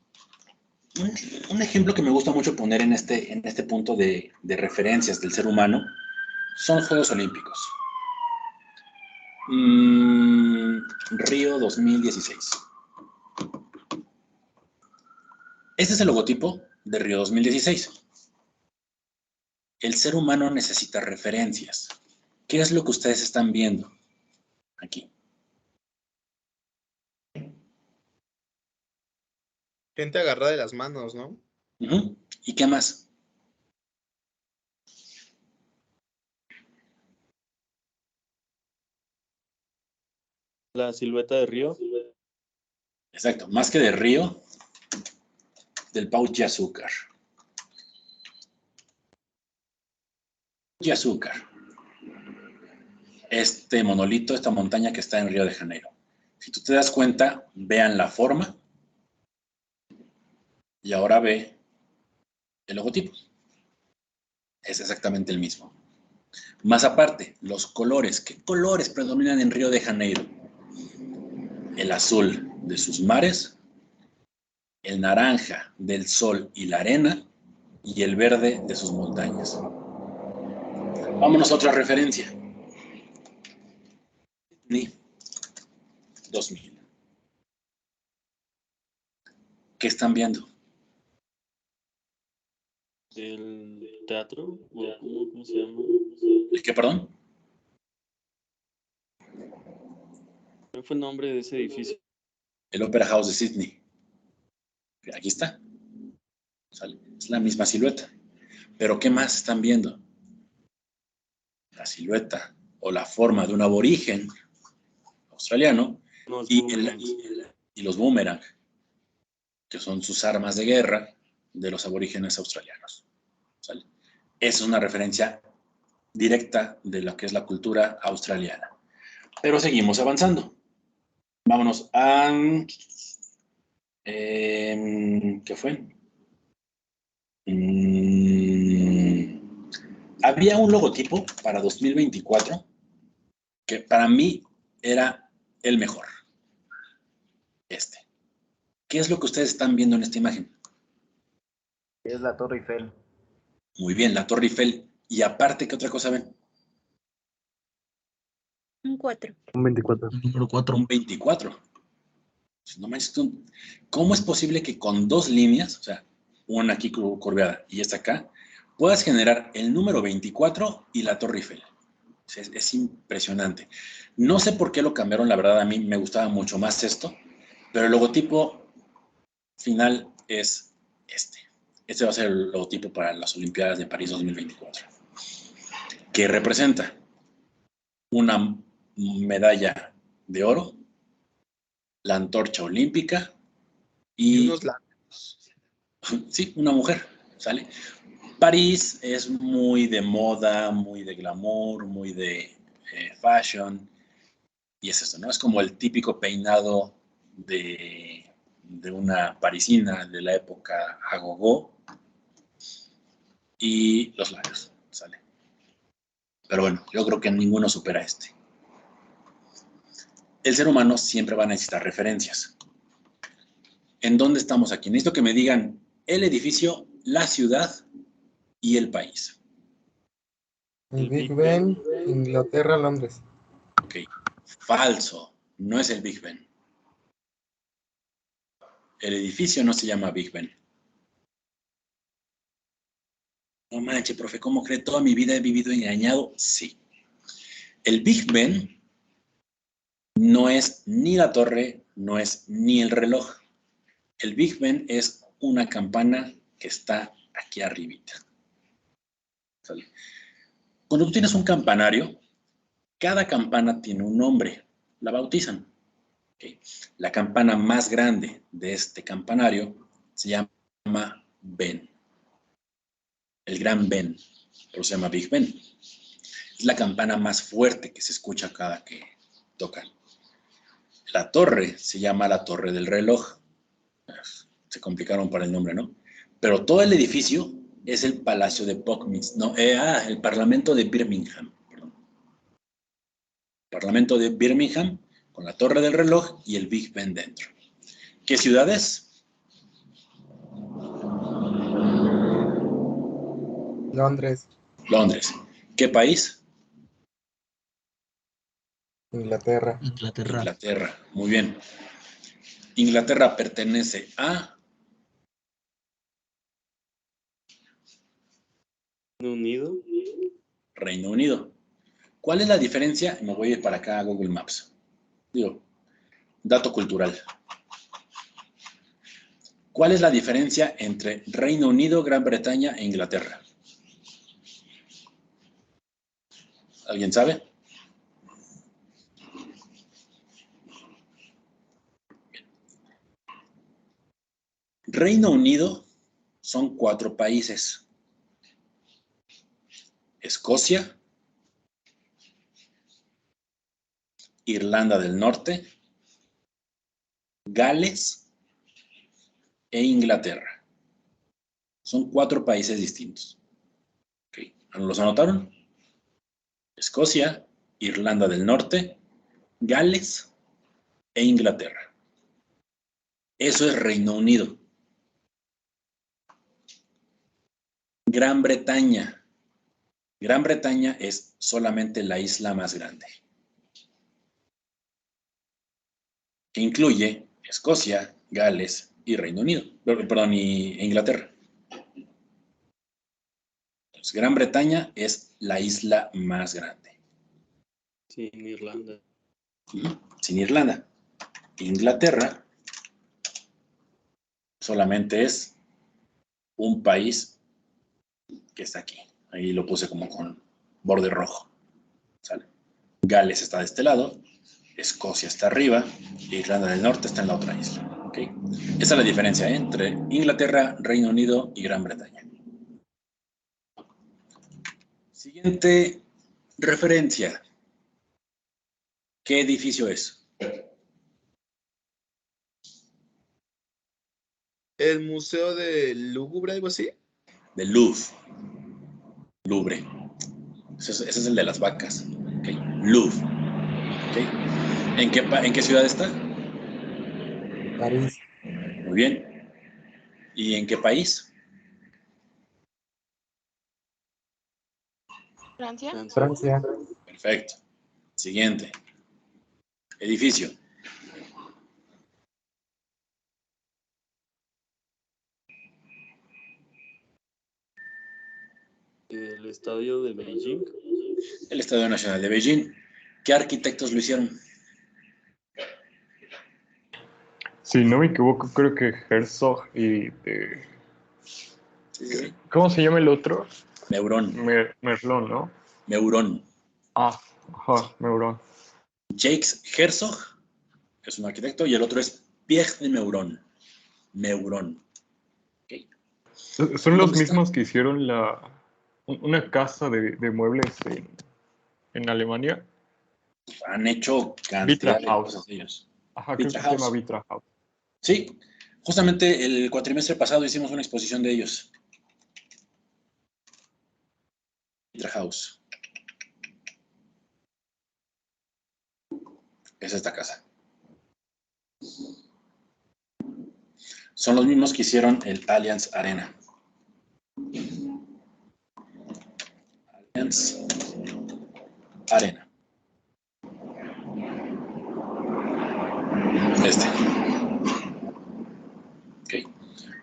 ejemplo que me gusta mucho poner en este punto de referencias del ser humano son los Juegos Olímpicos. Río 2016. Este es el logotipo de Río 2016. El ser humano necesita referencias. ¿Qué es lo que ustedes están viendo aquí? Gente agarrada de las manos, ¿no? ¿Y qué más? La silueta de Río. Exacto, más que de Río, del Pau de Azúcar. De Azúcar. Este monolito, esta montaña que está en Río de Janeiro. Si tú te das cuenta, vean la forma y ahora ve el logotipo. Es exactamente el mismo. Más aparte, los colores. ¿Qué colores predominan en Río de Janeiro? El azul de sus mares, el naranja del sol y la arena y el verde de sus montañas. Vámonos a otra referencia. Sydney 2000. ¿Qué están viendo? ¿El teatro? ¿Cómo se llama? ¿El qué, perdón? ¿Cuál fue el nombre de ese edificio? El Opera House de Sydney. Aquí está. Es la misma silueta. Pero ¿qué más están viendo? La silueta o la forma de un aborigen australiano y los boomerang, que son sus armas de guerra de los aborígenes australianos. ¿Sale? Esa es una referencia directa de lo que es la cultura australiana. Pero seguimos avanzando. Vámonos a... ¿qué fue? Había un logotipo para 2024 que para mí era el mejor. Este. ¿Qué es lo que ustedes están viendo en esta imagen? Es la Torre Eiffel. Muy bien, la Torre Eiffel. Y aparte, ¿qué otra cosa ven? Un 4. Un 24. Un número 4. Un 24. No manches, ¿cómo es posible que con dos líneas, o sea, una aquí curveada y esta acá, puedas generar el número 24 y la Torre Eiffel? Es impresionante. No sé por qué lo cambiaron, la verdad, a mí me gustaba mucho más esto, pero el logotipo final es este. Este va a ser el logotipo para las Olimpiadas de París 2024, que representa una medalla de oro, la antorcha olímpica y unos labios. Sí, una mujer, ¿sale? París es muy de moda, muy de glamour, muy de fashion, y es esto, ¿no? Es como el típico peinado de una parisina de la época agogó y los labios, ¿sale? Pero bueno, yo creo que ninguno supera este. El ser humano siempre va a necesitar referencias. ¿En dónde estamos aquí? Necesito que me digan el edificio, la ciudad y el país. El Big Ben, Inglaterra, Londres. Ok, falso. No es el Big Ben. El edificio no se llama Big Ben. No manches, profe, ¿cómo cree? Toda mi vida he vivido engañado. Sí. El Big Ben no es ni la torre, no es ni el reloj. El Big Ben es una campana que está aquí arribita. ¿Sale? Cuando tú tienes un campanario, cada campana tiene un nombre. La bautizan. Okay. La campana más grande de este campanario se llama Ben. El Gran Ben, pero se llama Big Ben. Es la campana más fuerte que se escucha cada que tocan. La torre se llama la Torre del Reloj. Se complicaron para el nombre, ¿no? Pero todo el edificio es el Palacio de Buckminster, no, el Parlamento de Birmingham. Perdón. Parlamento de Birmingham, con la Torre del Reloj y el Big Ben dentro. ¿Qué ciudad es? Londres, Londres. ¿Qué país? Inglaterra, Inglaterra. Inglaterra. Muy bien. Inglaterra pertenece a... Reino Unido. Reino Unido. ¿Cuál es la diferencia? Me voy a ir para acá a Google Maps. Digo, dato cultural. ¿Cuál es la diferencia entre Reino Unido, Gran Bretaña e Inglaterra? ¿Alguien sabe? Reino Unido son 4 países. Escocia, Irlanda del Norte, Gales e Inglaterra. Son 4 países distintos. Okay. ¿Los anotaron? Escocia, Irlanda del Norte, Gales e Inglaterra. Eso es Reino Unido. Gran Bretaña. Gran Bretaña es solamente la isla más grande, que incluye Escocia, Gales y Reino Unido, perdón, y Inglaterra. Entonces, Gran Bretaña es la isla más grande. Sin Irlanda. Sin Irlanda. Inglaterra solamente es un país que está aquí. Ahí lo puse como con borde rojo. ¿Sale? Gales está de este lado, Escocia está arriba, Irlanda del Norte está en la otra isla. ¿Okay? Esa es la diferencia entre Inglaterra, Reino Unido y Gran Bretaña. Siguiente referencia. ¿Qué edificio es? El Museo del Louvre, algo así. Del Louvre. Louvre. Ese es el de las vacas. Okay. Louvre. Okay. ¿En qué ciudad está? París, Muy bien. ¿Y en qué país? Francia. Francia, Perfecto. Siguiente. Edificio. El estadio de Beijing. El Estadio Nacional de Beijing. ¿Qué arquitectos lo hicieron? Si no me equivoco, creo que Herzog y Sí. ¿cómo se llama el otro? Meuron. Merlón, ¿no? Meuron. Ajá, Meuron. Jacques Herzog es un arquitecto y el otro es Pierre de Meuron. Meuron. Okay. Son los mismos que hicieron una casa de muebles en Alemania. Han hecho cantidad de cosas de ellos. Ajá, creo que se llama Vitra House. Sí, justamente el cuatrimestre pasado hicimos una exposición de ellos. Vitra House. Es esta casa. Son los mismos que hicieron el Allianz Arena. Allianz Arena. Ok,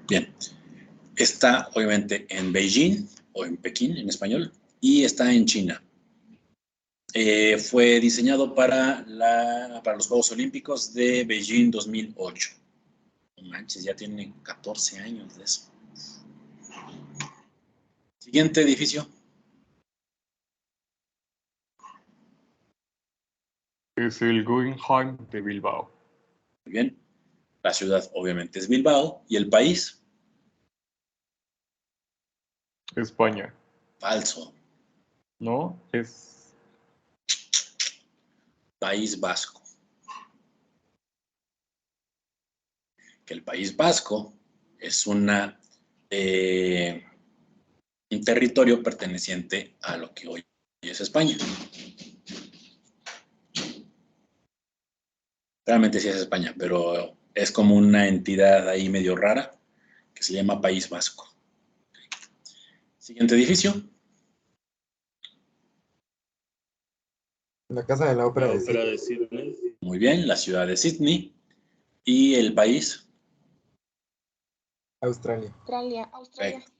bien. Está obviamente en Beijing o en Pekín en español y está en China. Fue diseñado para los Juegos Olímpicos de Beijing 2008. No manches, ya tiene 14 años de eso. Siguiente edificio. Es el Guggenheim de Bilbao. Muy bien. La ciudad obviamente es Bilbao. ¿Y el país? España. Falso. ¿No? Es País Vasco. que el País Vasco es un territorio perteneciente a lo que hoy es España. Realmente sí es España, pero es como una entidad ahí medio rara que se llama País Vasco. Siguiente edificio. La Casa de la Ópera La de ópera Sydney. de Sydney. Muy bien, la ciudad de Sydney. Y el país. Australia. Australia. Perfecto.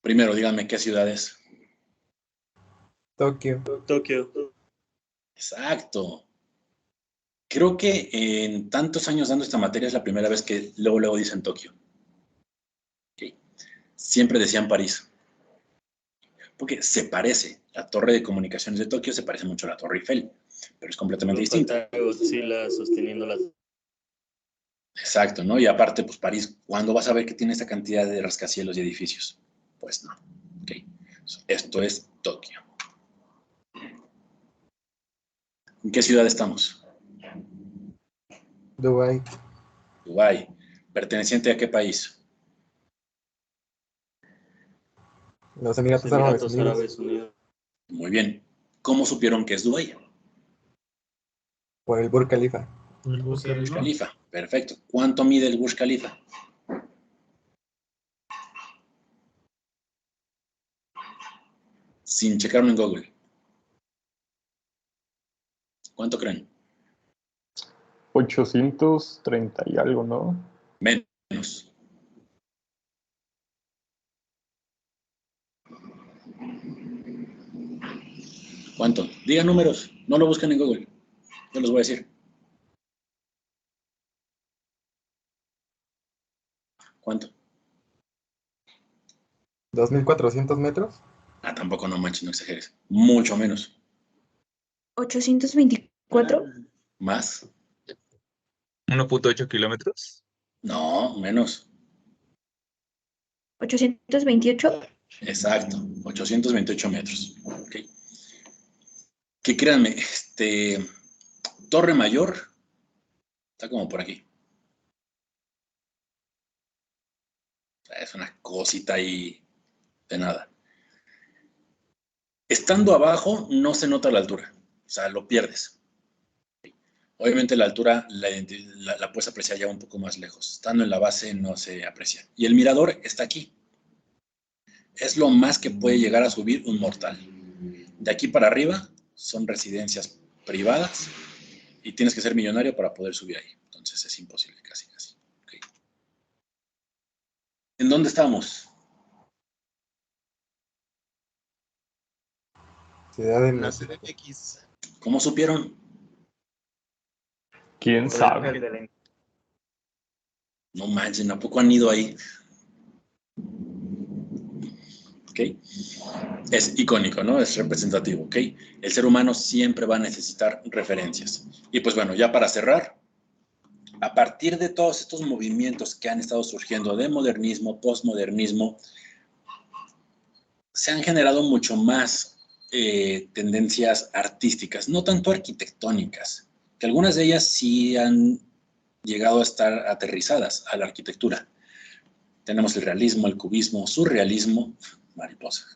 Primero, díganme qué ciudades. Tokio. Tokio. Exacto. Creo que en tantos años dando esta materia es la primera vez que luego dicen Tokio. Okay. Siempre decían París. Porque se parece. La torre de comunicaciones de Tokio se parece mucho a la Torre Eiffel, pero es completamente distinta. Godzilla sosteniendo la... Exacto, ¿no? Y aparte, pues París, ¿cuándo vas a ver que tiene esta cantidad de rascacielos y edificios? Pues no. Okay. Esto es Tokio. ¿En qué ciudad estamos? Dubái. Dubái. ¿Perteneciente a qué país? Los Emiratos Árabes Unidos. Muy bien. ¿Cómo supieron que es Dubái? Por el Burj Khalifa. Burj Khalifa. Perfecto. ¿Cuánto mide el Burj Khalifa? Sin checarlo en Google. ¿Cuánto creen? 830 y algo, ¿no? Menos. ¿Cuánto? Digan números. No lo busquen en Google. Yo les voy a decir. ¿Cuánto? 2.400 metros. Ah, tampoco, no manches, no exageres. Mucho menos. 824. ¿Más? 1.8 kilómetros. No, menos. 828. Exacto, 828 metros. Okay. Que créanme, Torre Mayor está como por aquí. O sea, es una cosita ahí de nada. Estando abajo no se nota la altura, o sea, lo pierdes. Obviamente la altura la puedes apreciar ya un poco más lejos. Estando en la base no se aprecia. Y el mirador está aquí. Es lo más que puede llegar a subir un mortal. De aquí para arriba son residencias privadas y tienes que ser millonario para poder subir ahí. Entonces es imposible, casi. Okay. ¿En dónde estamos? Ciudad de La México. CDMX. ¿Cómo supieron? ¿Quién sabe? No manchen, ¿a poco han ido ahí? ¿Ok? Es icónico, ¿no? Es representativo, ¿ok? El ser humano siempre va a necesitar referencias. Y pues bueno, ya para cerrar, a partir de todos estos movimientos que han estado surgiendo de modernismo, postmodernismo, se han generado mucho más tendencias artísticas, no tanto arquitectónicas, que algunas de ellas sí han llegado a estar aterrizadas a la arquitectura. Tenemos el realismo, el cubismo, surrealismo, mariposa,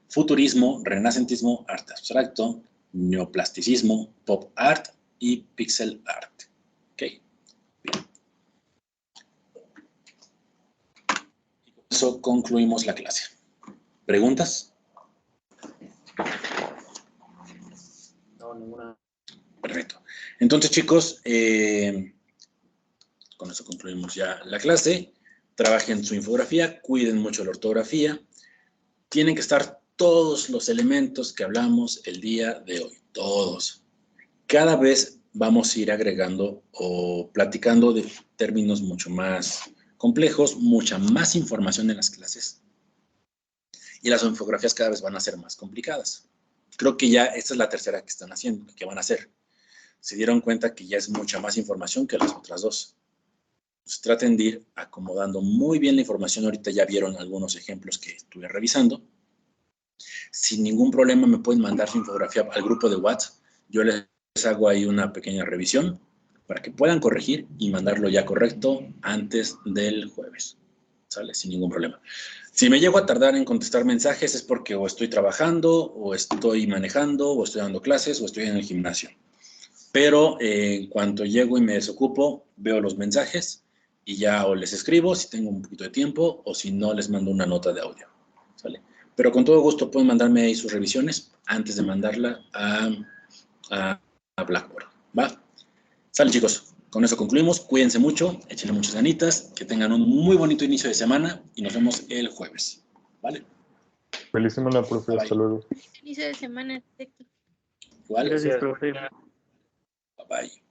futurismo, renacentismo, arte abstracto, neoplasticismo, pop art y pixel art. Ok, bien. Y con eso concluimos la clase. ¿Preguntas? No, ninguna. Perfecto. Entonces, chicos, con eso concluimos ya la clase. Trabajen su infografía, cuiden mucho la ortografía. Tienen que estar todos los elementos que hablamos el día de hoy, todos. Cada vez vamos a ir agregando o platicando de términos mucho más complejos, mucha más información en las clases. Y las infografías cada vez van a ser más complicadas. Creo que ya esta es la tercera que están haciendo, que van a hacer. Se dieron cuenta que ya es mucha más información que las otras dos. Pues traten de ir acomodando muy bien la información. Ahorita ya vieron algunos ejemplos que estuve revisando. Sin ningún problema me pueden mandar su infografía al grupo de WhatsApp. Yo les hago ahí una pequeña revisión para que puedan corregir y mandarlo ya correcto antes del jueves. ¿Sale? Sin ningún problema. Si me llego a tardar en contestar mensajes es porque o estoy trabajando, o estoy manejando, o estoy dando clases, o estoy en el gimnasio. Pero en cuanto llego y me desocupo, veo los mensajes y ya o les escribo si tengo un poquito de tiempo, o si no, les mando una nota de audio. ¿Sale? Pero con todo gusto pueden mandarme ahí sus revisiones antes de mandarla a Blackboard. ¿Va? Sale, chicos. Con eso concluimos. Cuídense mucho, échenle muchas ganitas, que tengan un muy bonito inicio de semana y nos vemos el jueves. ¿Vale? Feliz semana, profe. Bye, bye. Hasta luego. Inicio de semana, arquitecto. Igual. Gracias, profe. Bye bye.